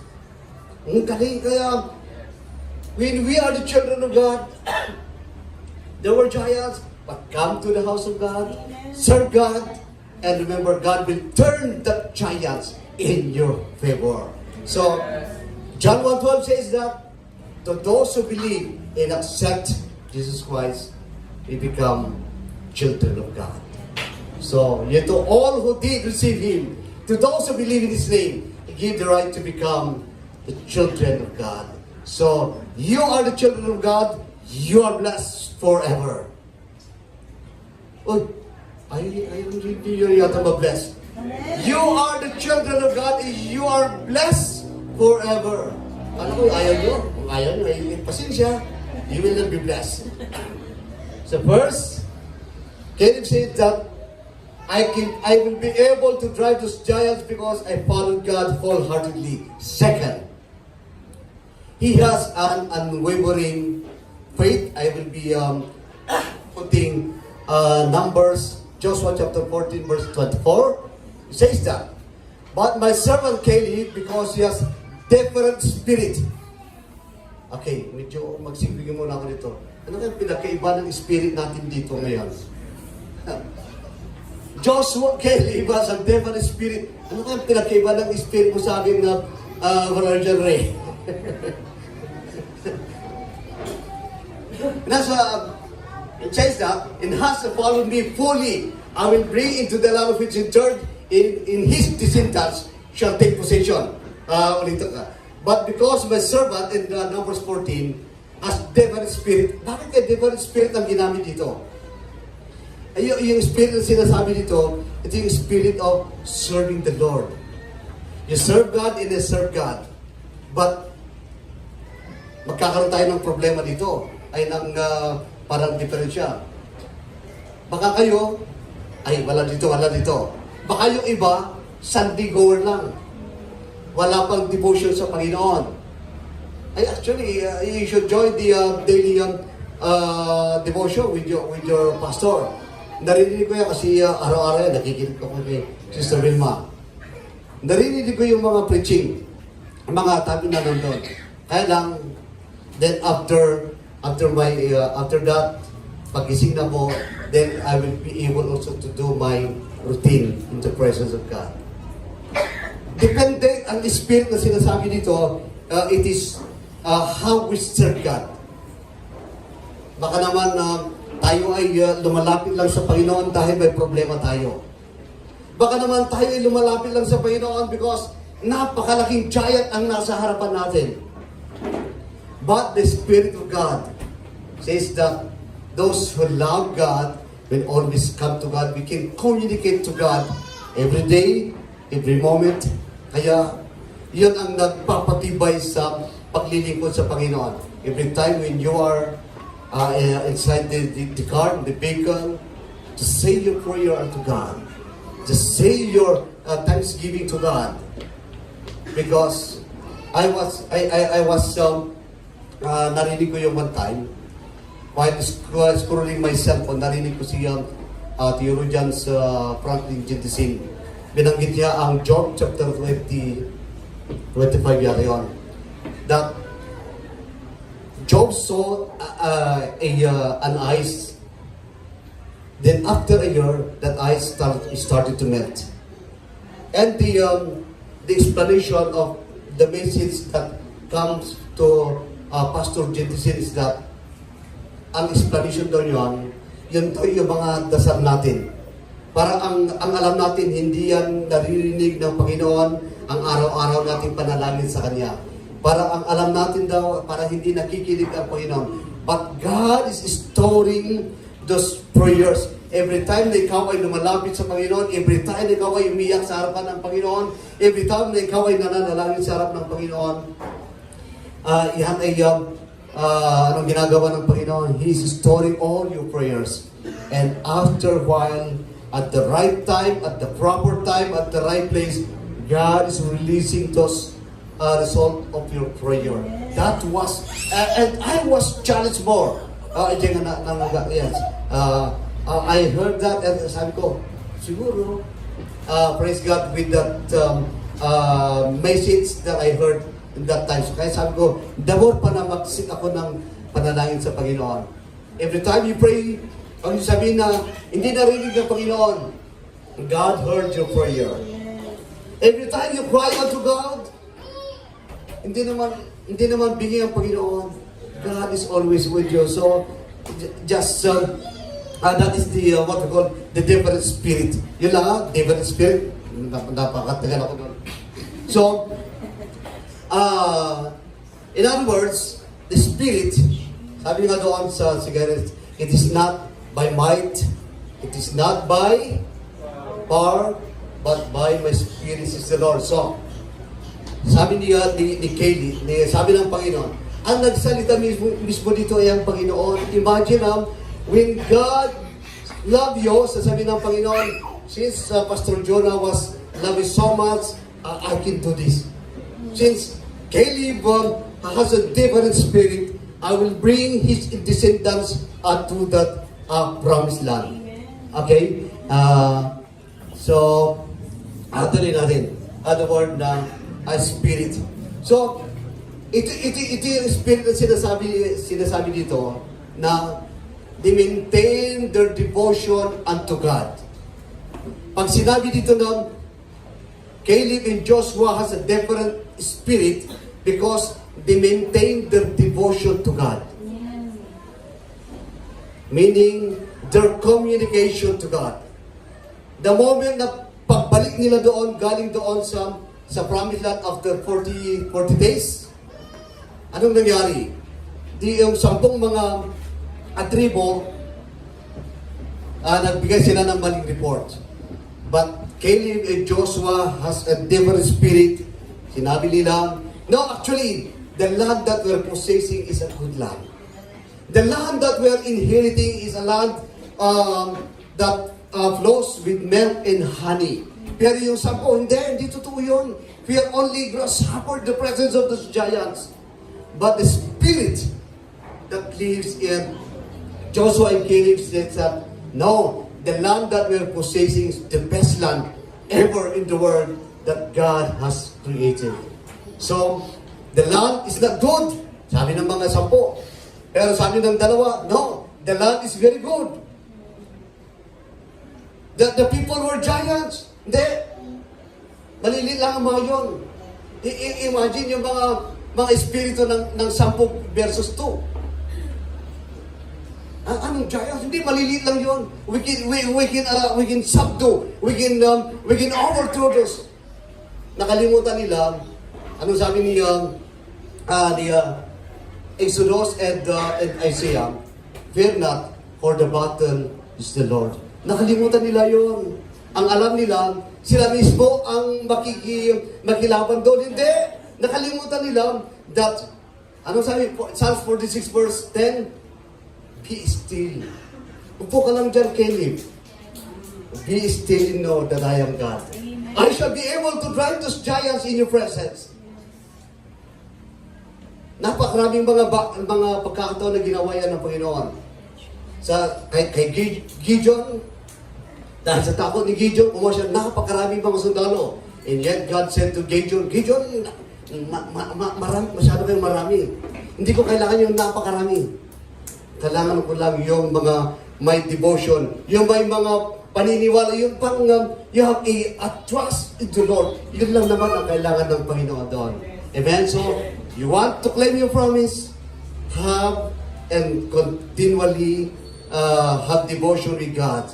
Ang galing kaya, when we are the children of God, there were giants, but come to the house of God, serve God, and remember, God will turn the giants in your favor. So, John 1:12 says that to those who believe and accept Jesus Christ, we become children of God. So, yet to all who did receive Him, to those who believe in His name, He gave the right to become the children of God. So, you are the children of God, you are blessed forever. Oh, ayaw hindi yun yata ma-bless. You are the children of God, you are blessed forever. Ano ko, ayaw nyo? Kung ayaw nyo, pasensya, you will not be blessed. So first, Caleb said that I will be able to drive those giants because I followed God wholeheartedly. Second, he has an unwavering faith. I will be putting Numbers, Joshua chapter 14, verse 24. It says that, but my servant Caleb, because he has different spirit. Okay, medyo magsigbigin muna ako dito. Ano kaya pinakaiba ng spirit natin dito ngayon? Joshua, Caleb has a different spirit. Ano kaya pinakaiba ng spirit mo sa akin na Virgin Ray? It says that, and has followed me fully, I will bring into the land of which he entered, in his descendants shall take possession. But because my servant, in Numbers 14, has different spirit. Bakit kaya different spirit ang ginamit dito? Yung spirit na sinasabi dito, ito yung spirit of serving the Lord. You serve God and I serve God. But, magkakaroon tayo ng problema dito. Ay ng parang diferensya. Baka kayo, ay wala dito, wala dito. Baka yung iba, Sunday goer lang. Wala pang devotion sa Panginoon. Ay actually, you should join the daily devotion with your pastor. Narinig ko yan kasi araw-araw yan, nakikinig ko kay Sister Wilma. Narinig ko yung mga preaching, mga tabi na nandun. Kaya lang, then after that, pagising na po, then I will be able also to do my routine in the presence of God. Depende ang spirit na sinasabi dito, it is how we serve God. Baka naman tayo ay lumalapit lang sa Panginoon dahil may problema tayo. Baka naman tayo ay lumalapit lang sa Panginoon because napakalaking giant ang nasa harapan natin. But the Spirit of God says that those who love God will always come to God. We can communicate to God every day, every moment. Kaya, yun ang nagpapatibay sa paglilingkod sa Panginoon. Every time when you are inside the car, the vehicle, to say your prayer unto God. To say your thanksgiving to God. Because I was narinig ko yung one time, while scrolling my cellphone, narinig ko siya theologian sa Franklin Gentilsin. Binanggit niya ang Job chapter 25 yata yun. That Job saw an ice. Then after a year, that ice started to melt. And the explanation of the message that comes to Pastor Jentisin is that ang explanation daw yun to yung mga dasal natin. Para ang alam natin, hindi yan naririnig ng Panginoon ang araw-araw nating panalangin sa Kanya. Para ang alam natin daw, para hindi nakikinig ang Panginoon. But God is storing those prayers. Every time na ikaw ay lumalapit sa Panginoon, every time na ikaw ay umiyak sa harapan ng Panginoon, every time na ikaw ay nananalangin sa harap ng Panginoon, yan ay anong ginagawa ng Panginoon? He is storing all your prayers. And after a while, at the right time, at the proper time, at the right place, God is releasing those result of your prayer. That was, and I was challenged more. Yes. I heard that and sabi ko, siguro, praise God with that message that I heard in that time. So kaya sabi ko, the more pa na mag-sit ako ng panalangin sa Panginoon. Every time you pray, ang sabihin na, hindi narinig ng Panginoon, God heard your prayer. Every time you cry unto God, hindi naman bigay ang Panginoon. God is always with you. So, just, that is the, what we call, the different spirit. Yun lang, different spirit. Napakatagal ako doon. So, in other words, the spirit, sabi nga doon sa cigarettes, it is not by might, it is not by power, but by my spirit, says the Lord. So, sabi ni Kaylee, sabi ng Panginoon, ang nagsalita mismo dito ay ang Panginoon. Imagine when God love you, sasabi ng Panginoon, since Pastor Jonah was love you so much, I can do this. Since Caleb has a different spirit, I will bring his descendants to that promised land. Okay? So, tuloy natin. Other word na spirit. So, ito yung spirit na sinasabi dito na they maintain their devotion unto God. Pag sinabi dito na Caleb and Joshua has a different spirit because they maintain their devotion to God. Meaning, their communication to God. The moment na pagbalik nila doon, galing doon sa promised land after 40 days, anong nangyari? Yung 10 mga tribo, nagbigay sila ng maling report. But Caleb and Joshua has a different spirit. Sinabi nila, no, actually, the land that we're possessing is a good land. The land that we're inheriting is a land that flows with milk and honey. Pero yung 10, hindi totoo yun. We are only grasshopper the presence of those giants. But the spirit that lives in Joshua and Caleb says that, no, the land that we're possessing is the best land ever in the world that God has created. So, the land is not good. Sabi ng mga 10. Pero sabi ng 2, no, the land is very good. The people were giants. Hindi. Maliliit lang ang mga yun. Imagine yung mga espiritu ng 10 versus 2. Anong giants? Hindi, maliliit lang yun. We can subdue. We can overthrow those. Nakalimutan nila, anong sabi ni Exodus and Isaiah, fear not, for the battle is the Lord. Nakalimutan nila yun. Ang alam nila, sila mismo ang makilaban doon. Hindi. Nakalimutan nila that, ano sabi, Psalms 46 verse 10, be still. Upo ka lang dyan, Caleb. Be still and know that I am God. I shall be able to drive those giants in your presence. Napakaraming mga pagkakataon na ginawa yan ng Panginoon. Kay Gideon, dahil sa takot ni Gideon, siya, napakaraming mga sundalo. And yet, God said to Gideon, masyado kayong marami. Hindi ko kailangan yung napakarami. Kailangan ko lang yung mga may devotion, yung may mga paniniwala, yung pang, you have a trust in the Lord. Yun lang naman ang kailangan ng Panginoon doon. Amen? So, you want to claim your promise? have and continually have devotion with God.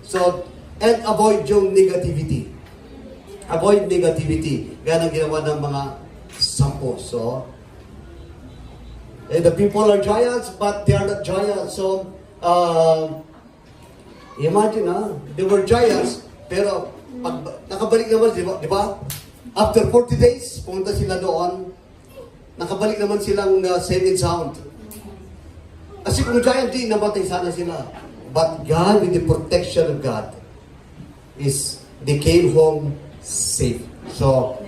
So, and avoid yung negativity. Avoid negativity. Yan ang ginawa ng mga sampo. So, and the people are giants, but they are not giants. So, imagine they were giants, pero pag nakabalik naman, di ba? After 40 days, pumunta sila doon, nakabalik naman silang safe and sound. Kasi kung giant, di namatay sana sila. But God, with the protection of God, they came home safe. So,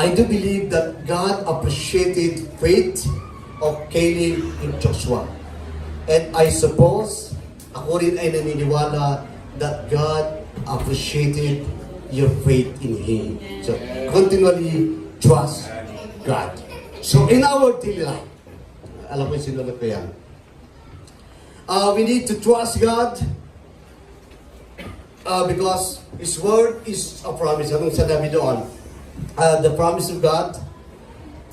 I do believe that God appreciated faith of Caleb and Joshua. And I suppose, ako rin ay naniniwala that God appreciated your faith in Him. So, continually trust God. So, in our daily life, alam mo yung sinulat ko yan. We need to trust God because His Word is a promise. Anong sinabi doon? The promise of God,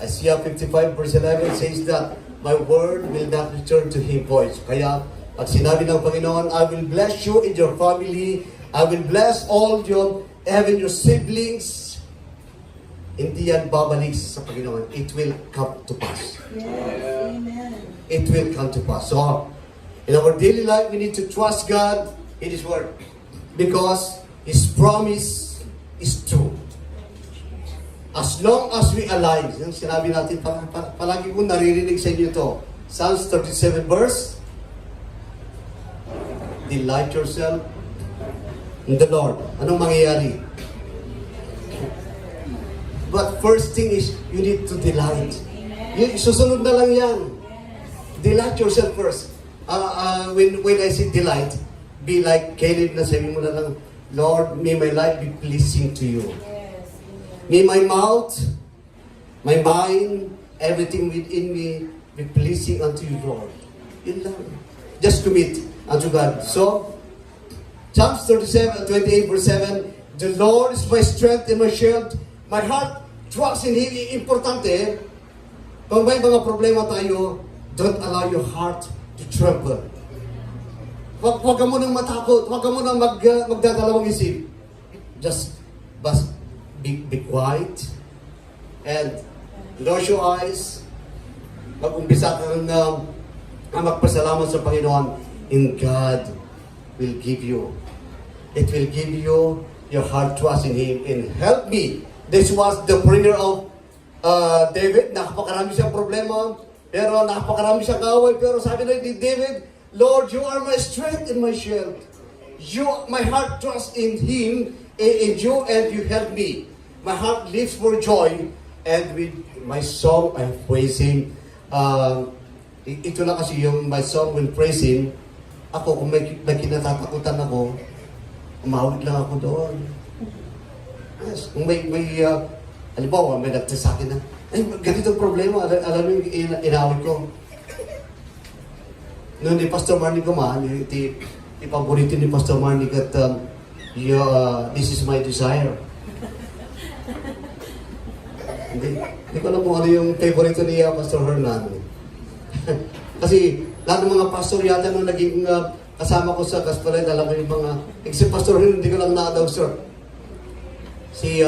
Isaiah 55 verse 11 says that my word will not return to Him void. Kaya, pag sinabi ng Panginoon, I will bless you and your family, I will bless all your, even your siblings, hindi yan babalik sa Panginoon. It will come to pass. Yes, amen. It will come to pass. So, in our daily life, we need to trust God in His Word because His promise is true. As long as we alive, yung sinabi natin, palagi ko naririnig sa inyo ito. Psalms 37 verse, delight yourself in the Lord. Anong mangyayari? But first thing is, you need to delight. Susunod na lang yan. Delight yourself first. When I say delight, be like Caleb na sabi mo na lang, Lord, may my life be pleasing to you. May my mouth, my mind, everything within me be pleasing unto you, Lord. Yun lang. Just commit unto God. So, Psalms 28 verse 7, the Lord is my strength and my shield. My heart trusts in Him. Importante, kung may mga problema tayo, don't allow your heart to tremble. Huwag ka munang matakot. Huwag ka munang magdadalawang isip. Just be quiet and close your eyes. Mag-umpisa kang magpasalamat sa Panginoon, and God will give you. It will give you your heart trust in Him and help me. This was the prayer of David. Nakapakarami siyang problema, pero nakapakarami siyang kaaway, pero sabi na ni David, Lord, you are my strength and my shield. My heart trusts in Him, in you, and you help me. My heart lives for joy, and with my song I praise Him. Ito na kasi yung my song will praise Him. Ako, kung may kinatatakutan ako, umawit lang ako doon. Yes, kung may halimbawa, may nagtasa akin na, ay, ganito ang problema, alam mo yung inawit ko. Noon ni Pastor Marnie Guma, ipaborito ni Pastor Marnie at this is my desire. Hindi ko alam kung ano yung favorito ni Pastor Hernan. Kasi lahat ng mga pastor yata nung naging kasama ko sa Gasparet, alam ko yung mga, except Pastor Hernan, hindi ko lang na-daw, sir. Si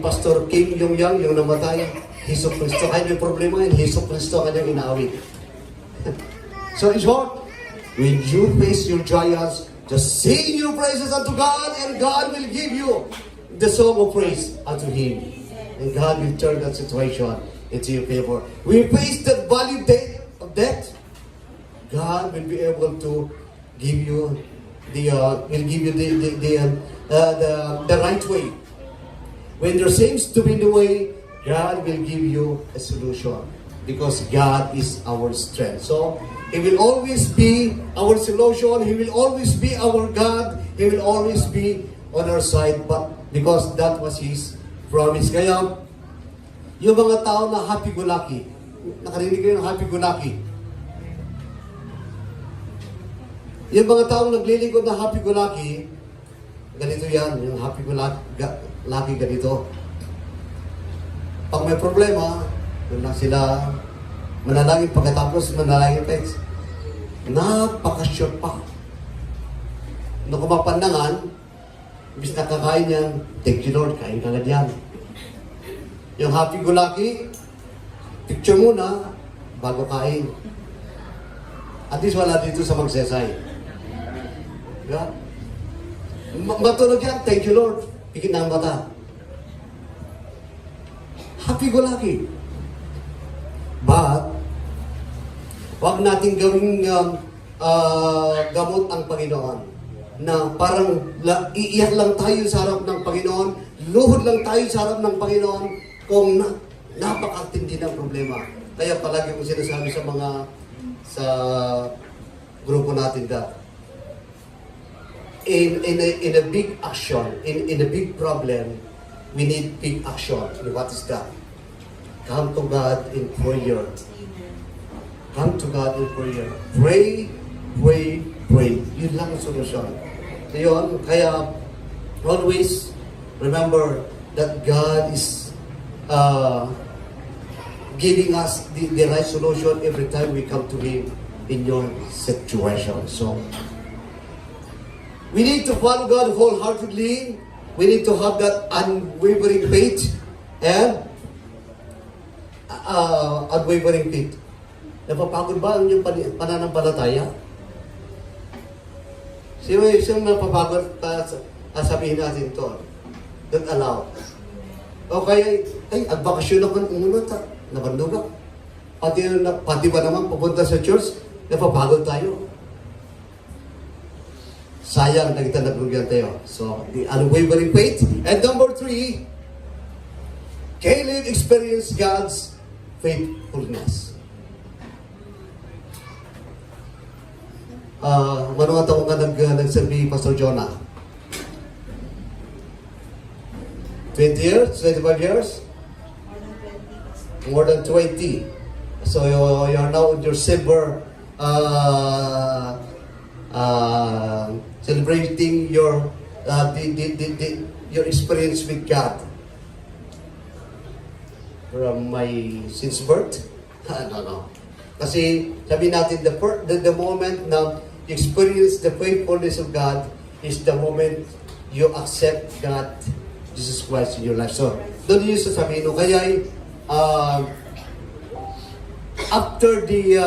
Pastor Kim Yong-yang, yung namatay, Hesus Kristo. Kaya may problema yun, Hesus Kristo kanyang inaawit. So in short, when you face your giants, just sing your praises unto God, and God will give you the song of praise unto Him. And God will turn that situation into your favor. We face that value of death. God will be able to give you the right way. When there seems to be the way, God will give you a solution because God is our strength. So He will always be our solution. He will always be our God. He will always be on our side, but because that was His promise. Kaya, yung mga tao na happy-go-lucky, nakarinig kayo ng happy-go-lucky. Yung mga tao naglilingkod na happy-go-lucky, ganito yan, yung happy-go-lucky ganito. Pag may problema, Doon lang sila manalangin pagkatapos manalangin pa. Napaka-short pa. Nung kumapandangan, imbis na kakain yan, thank you Lord, kain ka agad yan. Yung happy-go-lucky, picture muna, bago kain. At least wala dito sa magsesay. Diba? Matulog yan, thank you Lord, pikit na ang mata. Happy-go-lucky. But, huwag natin gawing gamot ang Panginoon. Na parang iiyak lang tayo sa harap ng Panginoon, luhod lang tayo sa harap ng Panginoon kung napakatindi ng problema. Kaya palagi ko sinasabi sa grupo natin that in a big action, in a big problem, we need big action. And what is that? Come to God in prayer. Come to God in prayer. Pray, pray, pray. Yun lang ang solusyon. So yun, kaya always remember that God is giving us the right solution every time we come to Him in your situation. So, we need to follow God wholeheartedly. We need to have that unwavering faith and unwavering faith. Napapagod ba ang inyong pananampalataya? Sino napapagod pa sabihin natin to? Don't allow. O kaya, agbakasyon ako ng umunod, nabanduga. Pati ba naman pupunta sa church, napapagod tayo. Sayang na kita naglugyan tayo. So, the unwavering faith. And number 3, Caleb experienced God's faithfulness. Manong taong ka nagsabi, Pastor Jonah? 20 years? 25 years? More than 20. So you're now in your silver celebrating your experience with God. From my since birth? No. Kasi sabi natin, the moment na you experience the faithfulness of God is the moment you accept God, Jesus Christ in your life. So, doon yung sasabihin, no? Kaya after the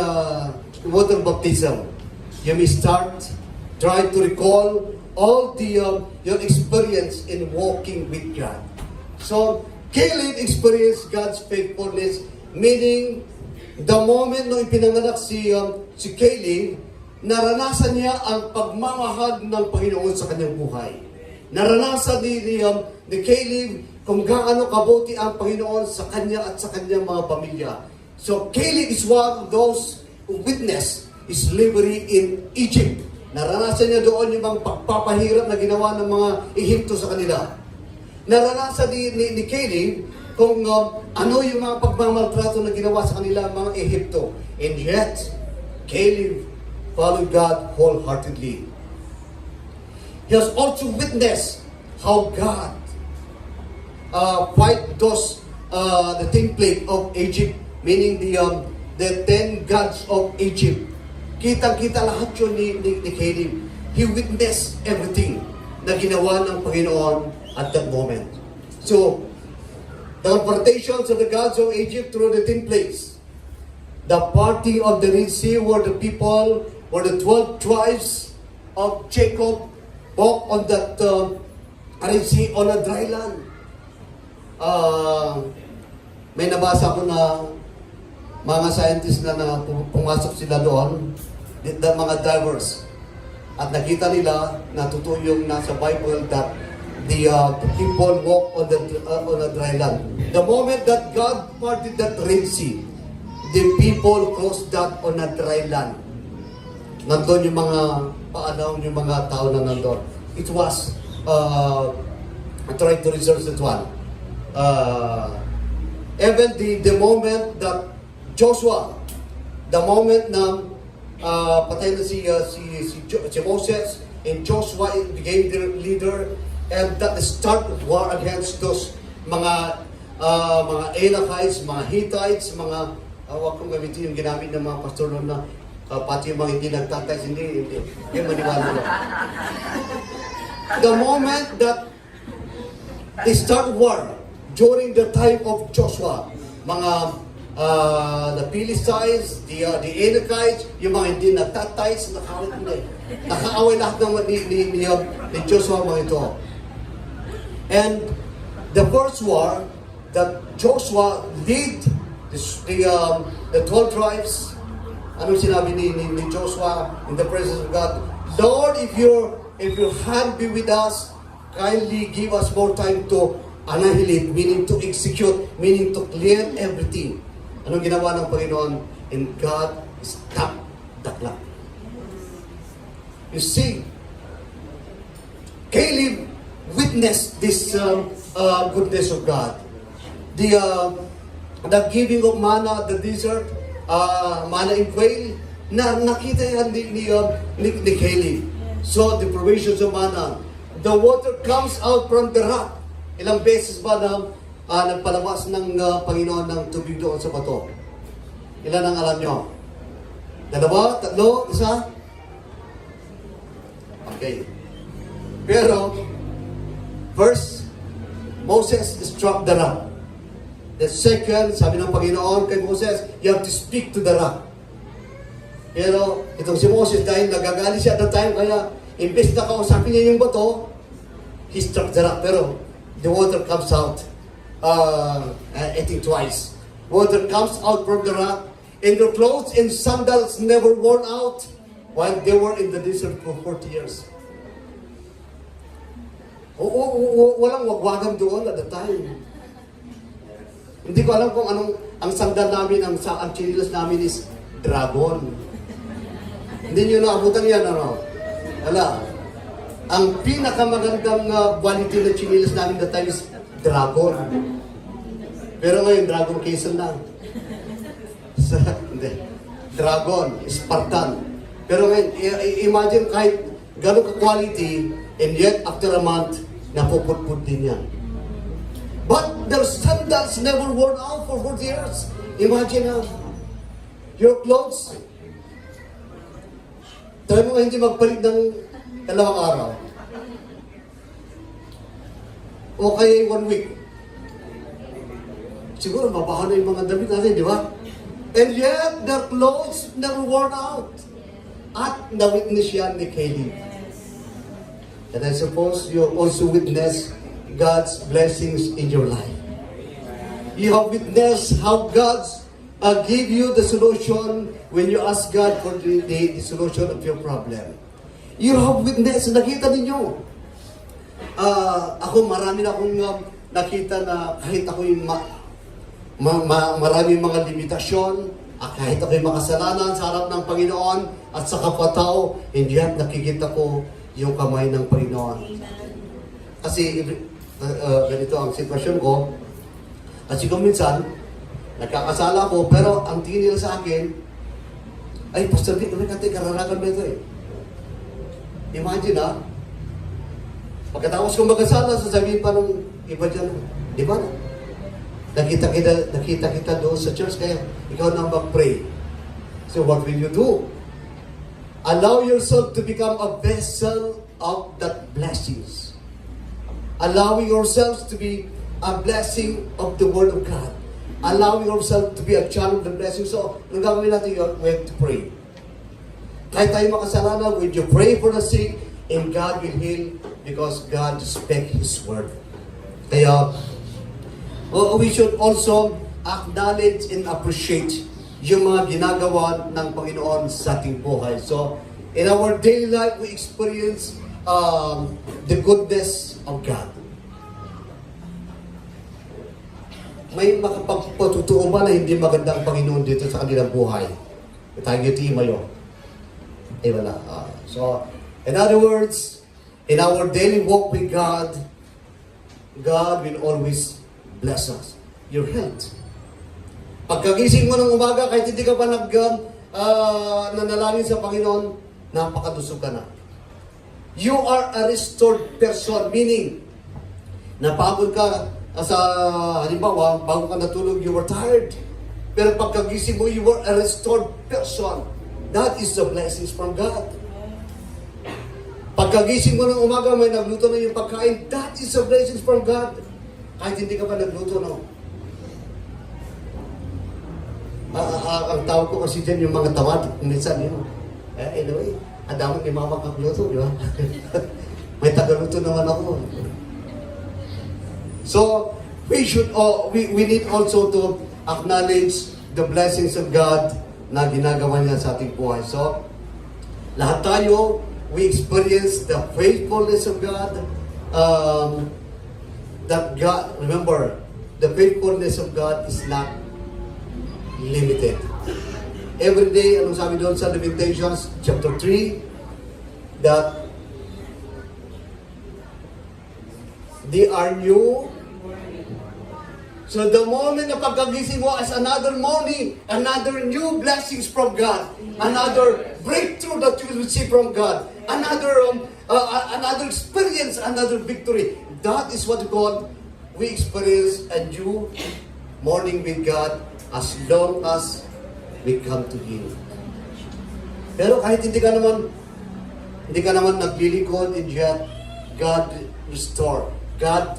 water baptism, you may try to recall all the your experience in walking with God. So, Caleb experienced God's faithfulness, meaning the moment nung ipinanganak si Caleb, naranasan niya ang pagmamahal ng Panginoon sa kanyang buhay. Naranasan ni Caleb kung gaano kabuti ang Panginoon sa kanya at sa kanyang mga pamilya. So Caleb is one of those who witnessed his slavery in Egypt. Naranasan niya doon yung mga pagpapahirap na ginawa ng mga Ehipto sa kanila. Naranasan ni Caleb kung ano yung mga pagmamaltrato na ginawa sa kanila mga Ehipto. And yet, Caleb followed God wholeheartedly. He has also witnessed how God fight the 10 plague of Egypt, meaning the 10 gods of Egypt. Kitang-kita lahat yun ni Caleb. He witnessed everything na ginawa ng Panginoon at that moment. So, the confrontations of the gods of Egypt through the 10 plagues, the parting of the Red Sea where the people, where the 12 tribes of Jacob walked on that Red Sea on a dry land. May nabasa ko na mga scientists na pumasok sila doon, the mga divers, at nakita nila na totoo yung nasa Bible that the people walk on a dry land. The moment that God parted that Red Sea, the people crossed that on a dry land. Nandun yung mga paanaw, yung mga tao na nandun. It was, I tried to research that one. Even the moment that Joshua, the moment na patay na si Moses, and Joshua became their leader, and that the start of war against those mga mga Anakites, mga Hittites, mga, wag kong gamitin yung ginamit ng mga pastor noon na pati yung mga hindi nagtatize, hindi maniwala na. The moment that they start war, during the time of Joshua, mga the Philistines, the Anakites, yung mga hindi nagtatize, nakaaway lahat ng ni Joshua mga ito. And the first war that Joshua lead the 12 tribes, ano sinabi ni Joshua in the presence of God? Lord, if your hand be with us, kindly give us more time to annihilate, meaning to execute, meaning to clear everything. Anong ginawa ng Panginoon? And God stopped the clock. You see, Caleb witnessed this goodness of God. The giving of manna at the desert, manna in quail, na nakita yan ni Caleb. So, the provisions of manna. The water comes out from the rock. Ilang beses ba na nagpalabas ng Panginoon ng tubig doon sa bato? Ilan ang alam nyo? Dalawa? Tatlo? Isa? Okay. Pero, first, Moses struck the rock. The second, sabi ng Panginoon kay Moses, you have to speak to the rock. Pero, itong si Moses, dahil nagagali siya at the time, kaya, imbes na kausapin niya yung bato, he struck the rock. Pero, the water comes out, I think twice. Water comes out from the rock, and their clothes and sandals never worn out while they were in the desert for 40 years. Walang wagwagan doon at the time. Hindi ko alam kung anong, ang sandal namin, ang chinilas namin is dragon. Hindi nyo naabutan yan, ano? Wala. Ang pinakamagandang quality na chinilas namin that time is dragon. Pero ngayon, dragon Quezon lang. Hindi. Dragon, Spartan. Pero ngayon, imagine kahit gano'ng ka-quality, and yet, after a month, napuputput din yan. But their sandals never worn out for 40 years. Imagine your clothes. Try mo hindi magpalit ng dalawang araw. O kaya 1 week. Siguro mabaho na yung mga damit natin, di ba? And yet, their clothes never worn out. At na-witness yan ni Caleb. And I suppose you also witness God's blessings in your life. You have witnessed how God's give you the solution when you ask God for the solution of your problem. You have witnessed, nakita ninyo. Ako marami na akong nakita na kahit ako yung maraming mga limitasyon, kahit ako'y makasalanan sa harap ng Panginoon at sa kapwa-tao, hindi yan nakikita ko yung kamay ng Panginoon. Kasi ganito ang sitwasyon ko. Kasi kung minsan, nagkakasala ko, pero ang tingin nila sa akin, ay, Pastor Vic, kararagan ba ito eh? Imagine pagkatapos kong magkasala, sasabihin pa ng iba dyan, di ba? Nakita kita doon sa church, kaya ikaw nang mag-pray. So what will you do? Allow yourself to become a vessel of that blessings. Allowing yourselves to be a blessing of the Word of God. Allowing yourself to be a channel of the blessing. So, nang gagawin natin yun, we have to pray. Kahit tayo makasalanan, would you pray for the sick, and God will heal because God respects His Word. Kaya, we should also acknowledge and appreciate yung mga ginagawa ng Panginoon sa ating buhay. So, in our daily life, we experience the goodness of God. May makapagpatutuo ba na hindi magandang Panginoon dito sa kanilang buhay? Tayo mayo. Wala. So, in other words, in our daily walk with God, God will always bless us. Your health. Pagkagising mo ng umaga, kahit hindi ka pa nanalangin sa Panginoon, napakadusog ka na. You are a restored person, meaning, napagod ka, Sa halimbawa, bago ka natulog, you were tired. Pero pagkagising mo, you were a restored person. That is the blessings from God. Pagkagising mo ng umaga, may nagluto na yung pagkain. That is the blessings from God. Kahit hindi ka pa nagluto, no? Ang tawag ko kasi dyan, yung mga tamad, minsan yun. Anyway, ang daming ni mama kagluto, di ba? May tagaluto naman ako. So, we need also to acknowledge the blessings of God na ginagawa niya sa ating buhay. So, lahat tayo, we experience the faithfulness of God. That God, remember, the faithfulness of God is not limited. Every day, anong sabi doon sa Lamentations chapter 3, that they are new. So the moment na pagkagising mo as another morning, another new blessings from God, another breakthrough that you will receive from God, another experience, another victory. That is what we experience a new morning with God as long as we come to Him. Pero kahit hindi ka naman naglilingkod, and yet God restore. God,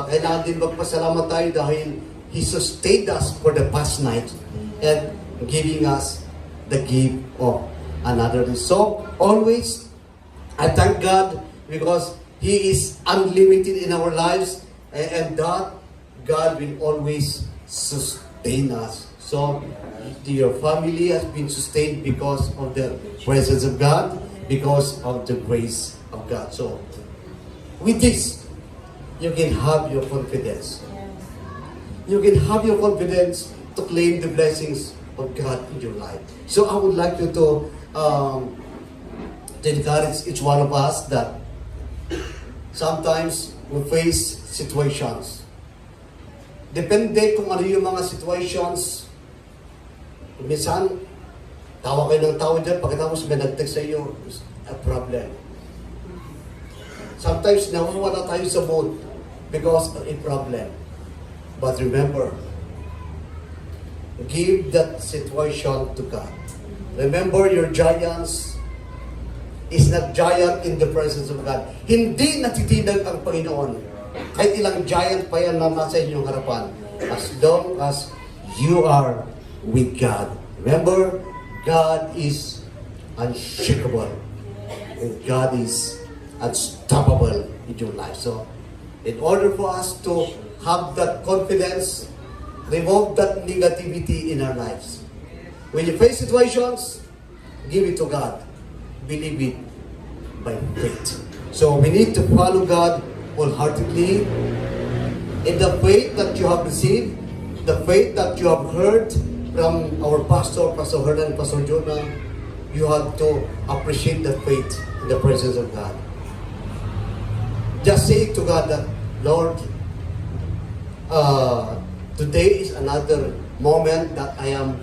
kailangan din magpasalamat tayo dahil He sustained us for the past night and giving us the gift of another day. So, always, I thank God because He is unlimited in our lives and that God will always sustain us. So, your family has been sustained because of the presence of God, because of the grace of God. So, with this, you can have your confidence. You can have your confidence to claim the blessings of God in your life. So I would like you to encourage each one of us that sometimes we face situations. Depende kung ano yung mga situations. Minsan, tawa kayo ng tawa dyan, pagkatapos may nag-text sa iyo, a problem. Sometimes nawawala tayo sa mood because of a problem. But remember, give that situation to God. Remember, your giants is not giant in the presence of God. Hindi natitinag ang Panginoon. Kahit ilang giant pa yan na nasa inyong harapan. As long as you are with God. Remember, God is unshakable. And God is unstoppable in your life. So, in order for us to have that confidence, remove that negativity in our lives. When you face situations, give it to God. Believe it by faith. So, we need to follow God wholeheartedly in the faith that you have received, the faith that you have heard from our pastor, Pastor Hernan, Pastor Jonah. You have to appreciate the faith in the presence of God. Just say to God that, Lord, today is another moment that I am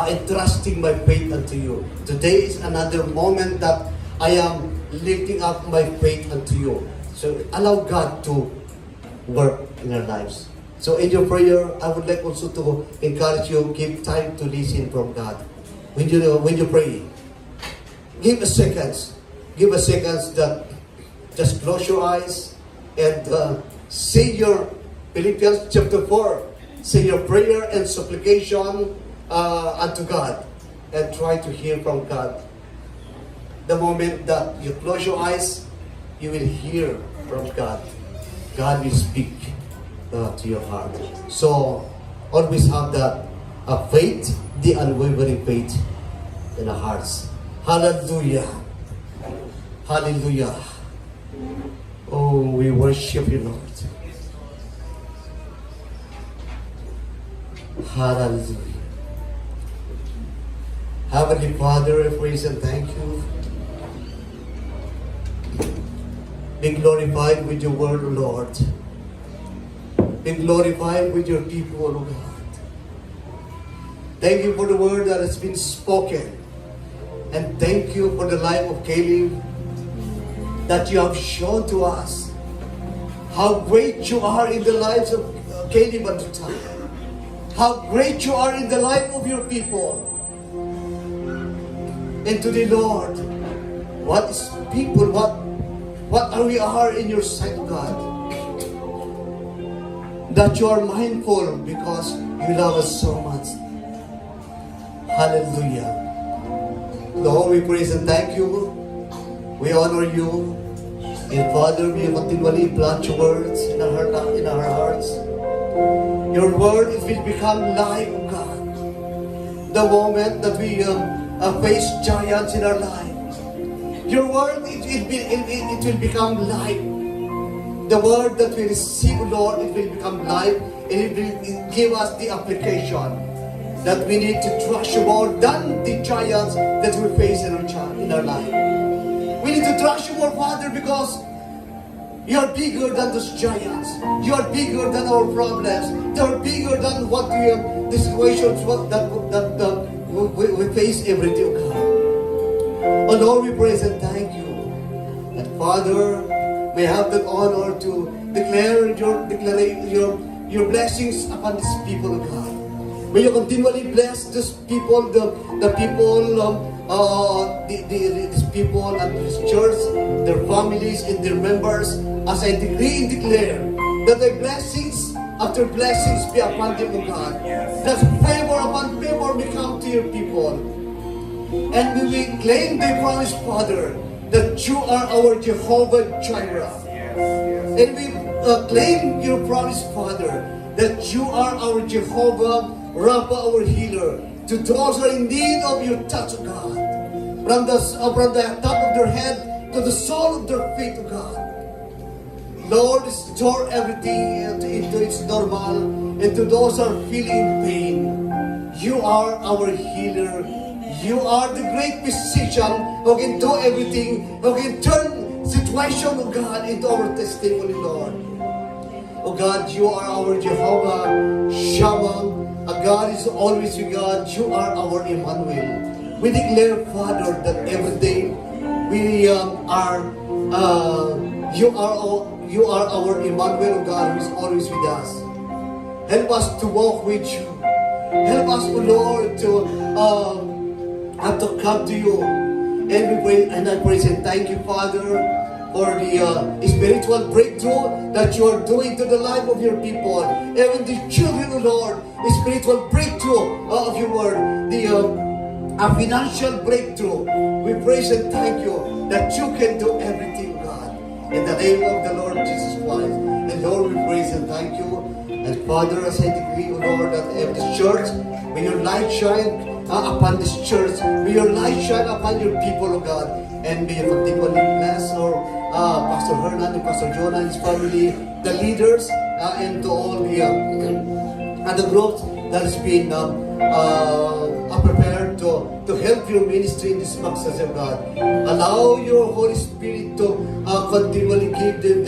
entrusting my faith unto you. Today is another moment that I am lifting up my faith unto you. So allow God to work in our lives. So in your prayer, I would like also to encourage you, give time to listen from God. When you pray, give a seconds that just close your eyes and say your Philippians chapter 4. Say your prayer and supplication unto God and try to hear from God. The moment that you close your eyes, you will hear from God. God will speak to your heart. So always have that faith, the unwavering faith in our hearts. Hallelujah. Hallelujah. Oh, we worship you, Lord. Hallelujah. Heavenly Father, I praise and thank you. Be glorified with your word, Lord. Be glorified with your people, O God. Thank you for the word that has been spoken. And thank you for the life of Caleb that you have shown to us how great you are in the lives of Caleb and Tutan. How great you are in the life of your people. And today, Lord, what is people, what are we are in your sight, God? That you are mindful because you love us so much. Hallelujah. Lord, we praise and thank you. We honor you. And Father, we continually plant your words in our hearts. Your word, it will become life, God. The moment that we face giants in our lives, your word, it will become life. The word that we receive, Lord, it will become life, and it will give us the application that we need to trust you more than the giants that we face in our life. We need to trust you more, Father, because you are bigger than those giants. You are bigger than our problems. You are bigger than what we the situations that we face every day, God. Oh Lord, we praise and thank you. And Father, we have the honor to declare your blessings upon these people, God. May you continually bless these people, the people, these people and this church, their families and their members, as I decree and declare that the blessings after blessings be upon them, O God. That favor upon favor may come to your people. And we will claim the promise, Father, that you are our Jehovah Jireh. And we claim your promise, Father, that you are our Jehovah Rapha, our healer. To those who are in need of your touch, God. From the top of their head to the sole of their feet, God. Lord, restore everything into its normal. And to those who are feeling pain, you are our healer. You are the great physician who can do everything, who can turn situation, oh God, into our testimony, Lord. Oh God, you are our Jehovah Shammah. A God is always your God. You are our Emmanuel. We declare, Father, that every day we you are our Emmanuel, God, who is always with us. Help us to walk with you. Help us, O Lord, to have to come to you. And we pray, and I praise and thank you, Father, for the spiritual breakthrough that you are doing to the life of your people. Even the children, O Lord, the spiritual breakthrough of your word, a financial breakthrough. We praise and thank you that you can do everything, God. In the name of the Lord Jesus Christ. And Lord, we praise and thank you. And Father, as I decree, O Lord, that every church, may your light shine upon this church. May your light shine upon your people, O God. And may you continually bless our Pastor Hernan and Pastor Jonah and his family, the leaders, and to all the groups that has been prepared to help your ministry in this success, of God. Allow your Holy Spirit to continually give them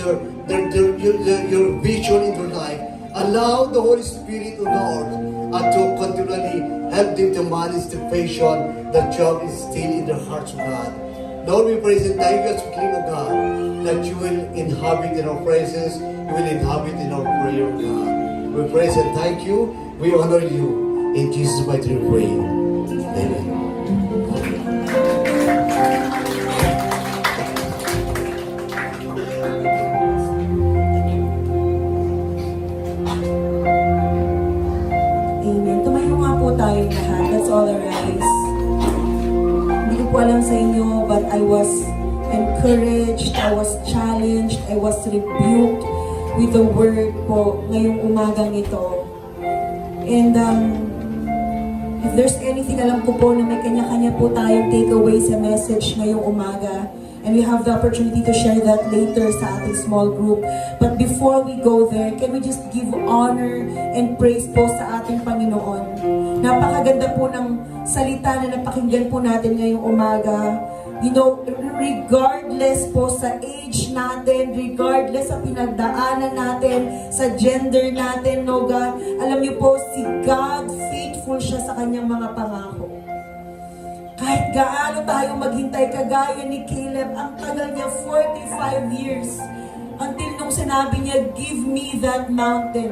your vision in their life. Allow the Holy Spirit, O Lord, to continually help them to manage the passion that job is still in their hearts, O God. Lord, we praise and thank you as we claim, O God, that you will inhabit in our praises, you will inhabit in our prayer, O God. We praise and thank you, we honor you. In Jesus' mighty name we pray. Amen. Amen. Tumayo nga po tayo lahat. Let's all arise. Hindi ko po alam sa inyo, but I was encouraged, I was challenged, I was rebuked with the word po ngayong umagang ito. And if there's anything, alam ko po na may kanya-kanya po tayong takeaway sa message ngayong umaga. And we have the opportunity to share that later sa ating small group. But before we go there, can we just give honor and praise po sa ating Panginoon? Napakaganda po ng salita na napakinggan po natin ngayong umaga. You know, regardless po sa age natin, regardless sa pinagdaanan natin, sa gender natin, no God, alam niyo po, si God, faithful siya sa kanyang mga pangako. Kahit gaano tayo maghintay, kagaya ni Caleb, ang tagal niya, 45 years. Until nung sinabi niya, give me that mountain.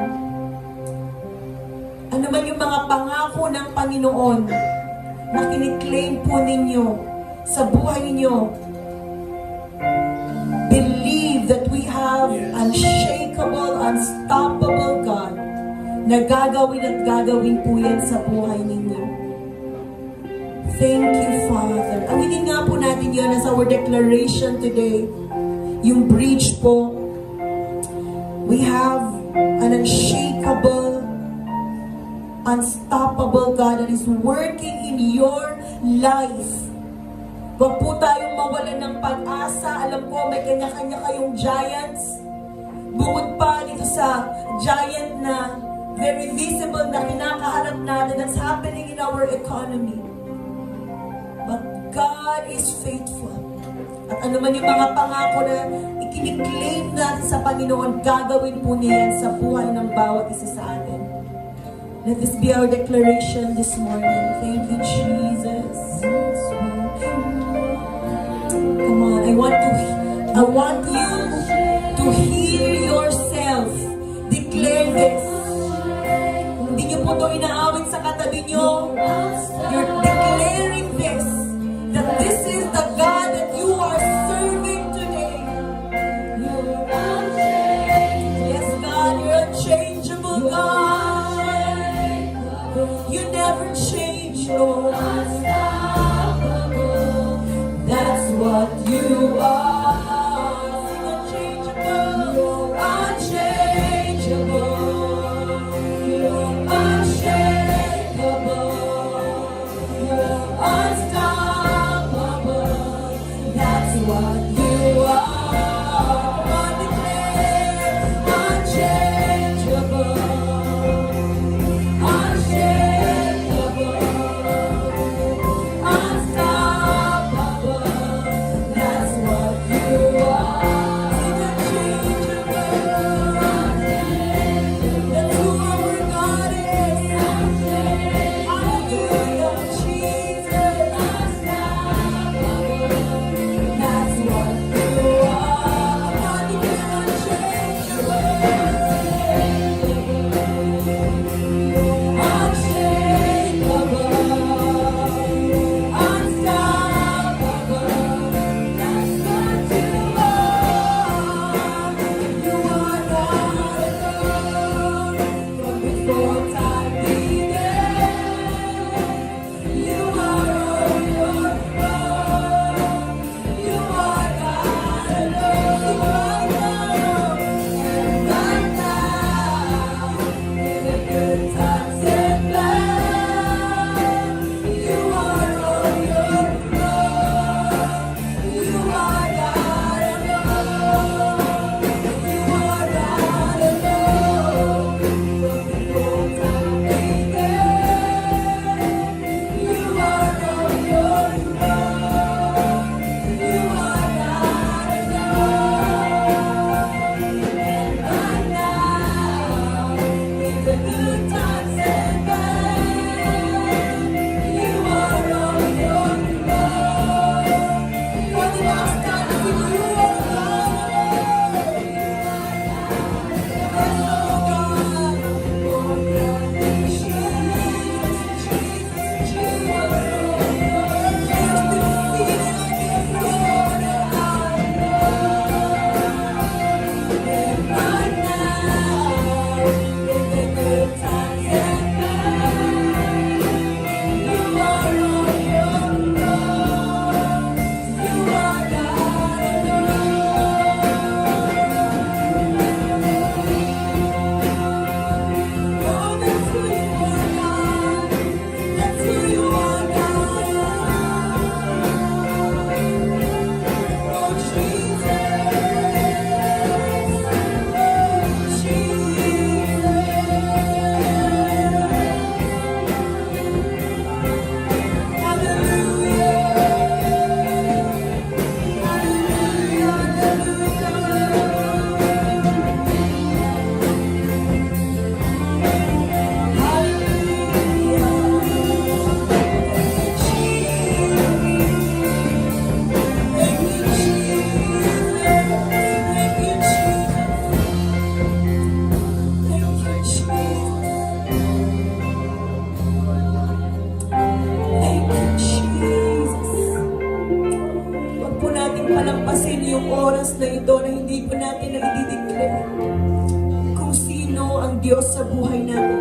Ano man yung mga pangako ng Panginoon na kiniklaim po ninyo sa buhay ninyo, believe that we have unshakable, unstoppable God na gagawin at gagawin po yan sa buhay ninyo. Thank you, Father. Awitin nga po natin yun as our declaration today. Yung bridge po, we have an unshakable, unstoppable God that is working in your life. Huwag po tayong mawalan ng pag-asa. Alam ko, may kanya-kanya kayong giants. Bukod pa dito sa giant na very visible na kinakaharap natin that's happening in our economy. But God is faithful. At ano man yung mga pangako na ikiniklaim natin sa Panginoon, gagawin po niya yan sa buhay ng bawat isa sa atin. Let this be our declaration this morning. Thank you, Jesus. Come on, I want you to hear yourself declare this. Kung hindi niyo po ito inaawit sa katabi niyo, you're declaring this, that this is the God that you are serving today. Yes, God, you're unchangeable, God. You never change, Lord. That's what you are. Unchangeable, unchangeable, unshakable, unstoppable. That's what you are. Come on, declare, unchangeable, unshakable, unstoppable. That's what you are. That's who our God is. Hallelujah, Jesus. That's what palampasin yung oras na ito na hindi po natin na i-declare kung sino ang Diyos sa buhay natin.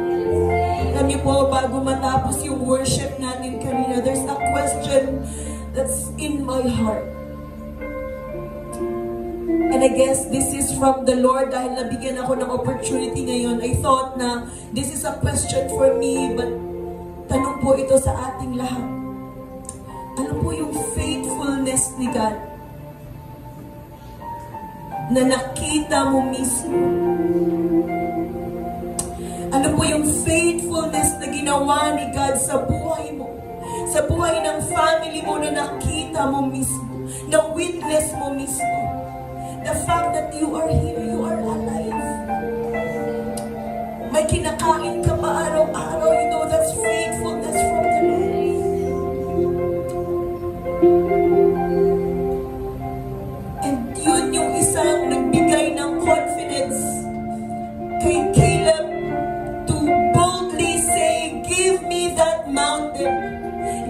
Alam niyo po, bago matapos yung worship natin kanina, there's a question that's in my heart. And I guess this is from the Lord dahil nabigyan ako ng opportunity ngayon. I thought na this is a question for me, but tanong po ito sa ating lahat. Ano po yung faithfulness ni God na nakita mo mismo? Ano po yung faithfulness na ginawa ni God sa buhay mo? Sa buhay ng family mo na nakita mo mismo, na witness mo mismo? The fact that you are here, you are alive. May kinakain ka pa araw-araw, you know that's faithfulness from the Lord. And yun yung isang nagbigay ng confidence kay Caleb to boldly say, give me that mountain.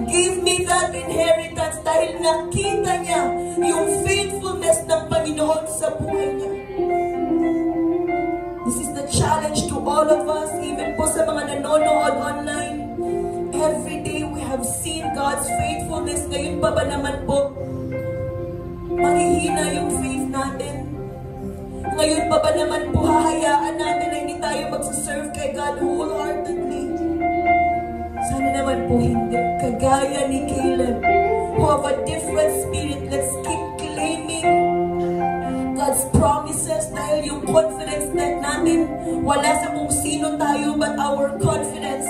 Give me that inheritance dahil nakita niya yung faithfulness ng Panginoon sa buhay niya. This is the challenge to all of us, even po sa mga nanonood online. Every day we have seen God's faithfulness. Ngayon pa ba naman po, mahihina yung faith natin? Ngayon pa ba naman po hahayaan natin na hindi tayo magsaserve kay God wholeheartedly? Sana naman po hindi. Kagaya ni Caleb, who have a different spirit, let's keep claiming God's promises dahil yung confidence natin wala sa kung sino tayo, but our confidence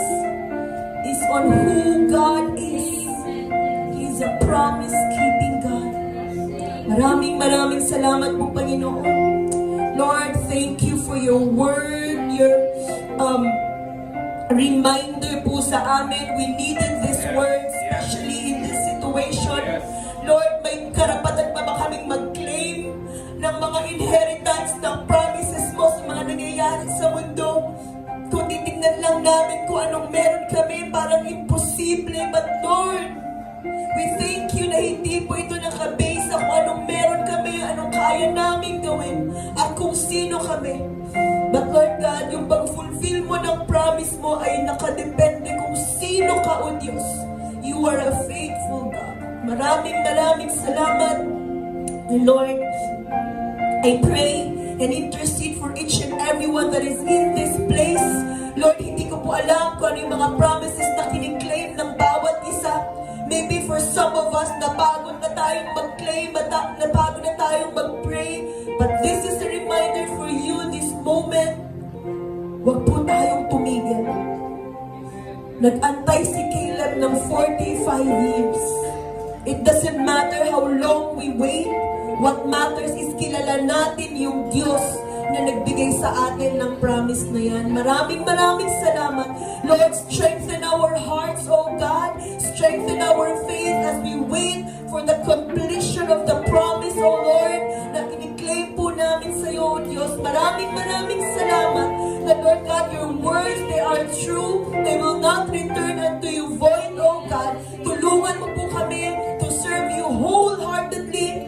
is on who God is. He's a promise-keeping God. Maraming salamat po, Panginoon. Lord, thank you for your word, your reminder po sa amin. We needed this word, especially in this situation. Lord, may karapatan pa ba kaming mag-claim ng mga inheritance, ng promises mo sa mga nangyayari sa mundo? Kung titignan lang namin kung anong meron kami, parang imposible. But Lord, we thank you na hindi po ito nakabase sa kung anong meron kami, anong kaya namin gawin, at kung sino kami. But Lord God, yung pag-fulfill mo ng promise mo ay nakadepende kung sino ka, O Diyos. You are a faithful God. Maraming salamat. Lord, I pray and intercede for each and everyone that is in this place. Lord, hindi ko po alam kung ano yung mga promises na kiniklaim ng bawat isa. Maybe for some of us, napagod na tayong mag-claim, napagod na tayong mag-pray. But this is a reminder for you this moment. Huwag po tayong tumigil. Nag-antay si Caleb ng 45 years. It doesn't matter how long we wait. What matters is kilala natin yung Diyos na nagbigay sa atin ng promise na yan. Maraming salamat. Lord, strengthen our hearts, O God. Strengthen our faith as we wait for the completion of the promise, O Lord, na kiniklaim po namin sa iyo, O Diyos. Maraming salamat. That, Lord God, your words, they are true. They will not return unto you void, O God. Tulungan mo po kami to serve you wholeheartedly,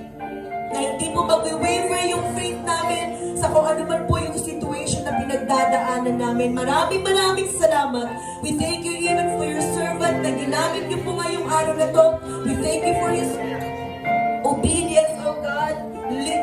na hindi mo mag-waver yung faith namin sa kung ano man po yung situation na pinagdadaanan namin. Maraming salamat. We thank you even for your servant na ginamit niyo po ngayong araw na to. We thank you for his obedience, oh God,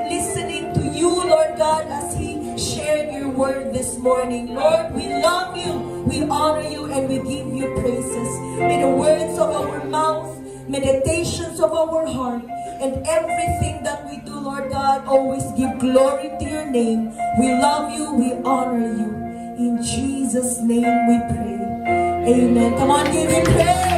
listening to you, Lord God, as he shared your word this morning. Lord, we love you, we honor you, and we give you praises. May the words of our mouth, meditations of our heart, and everything that we do, Lord God, always give glory to your name. We love you, we honor you. In Jesus' name we pray. Amen. Come on, give him praise.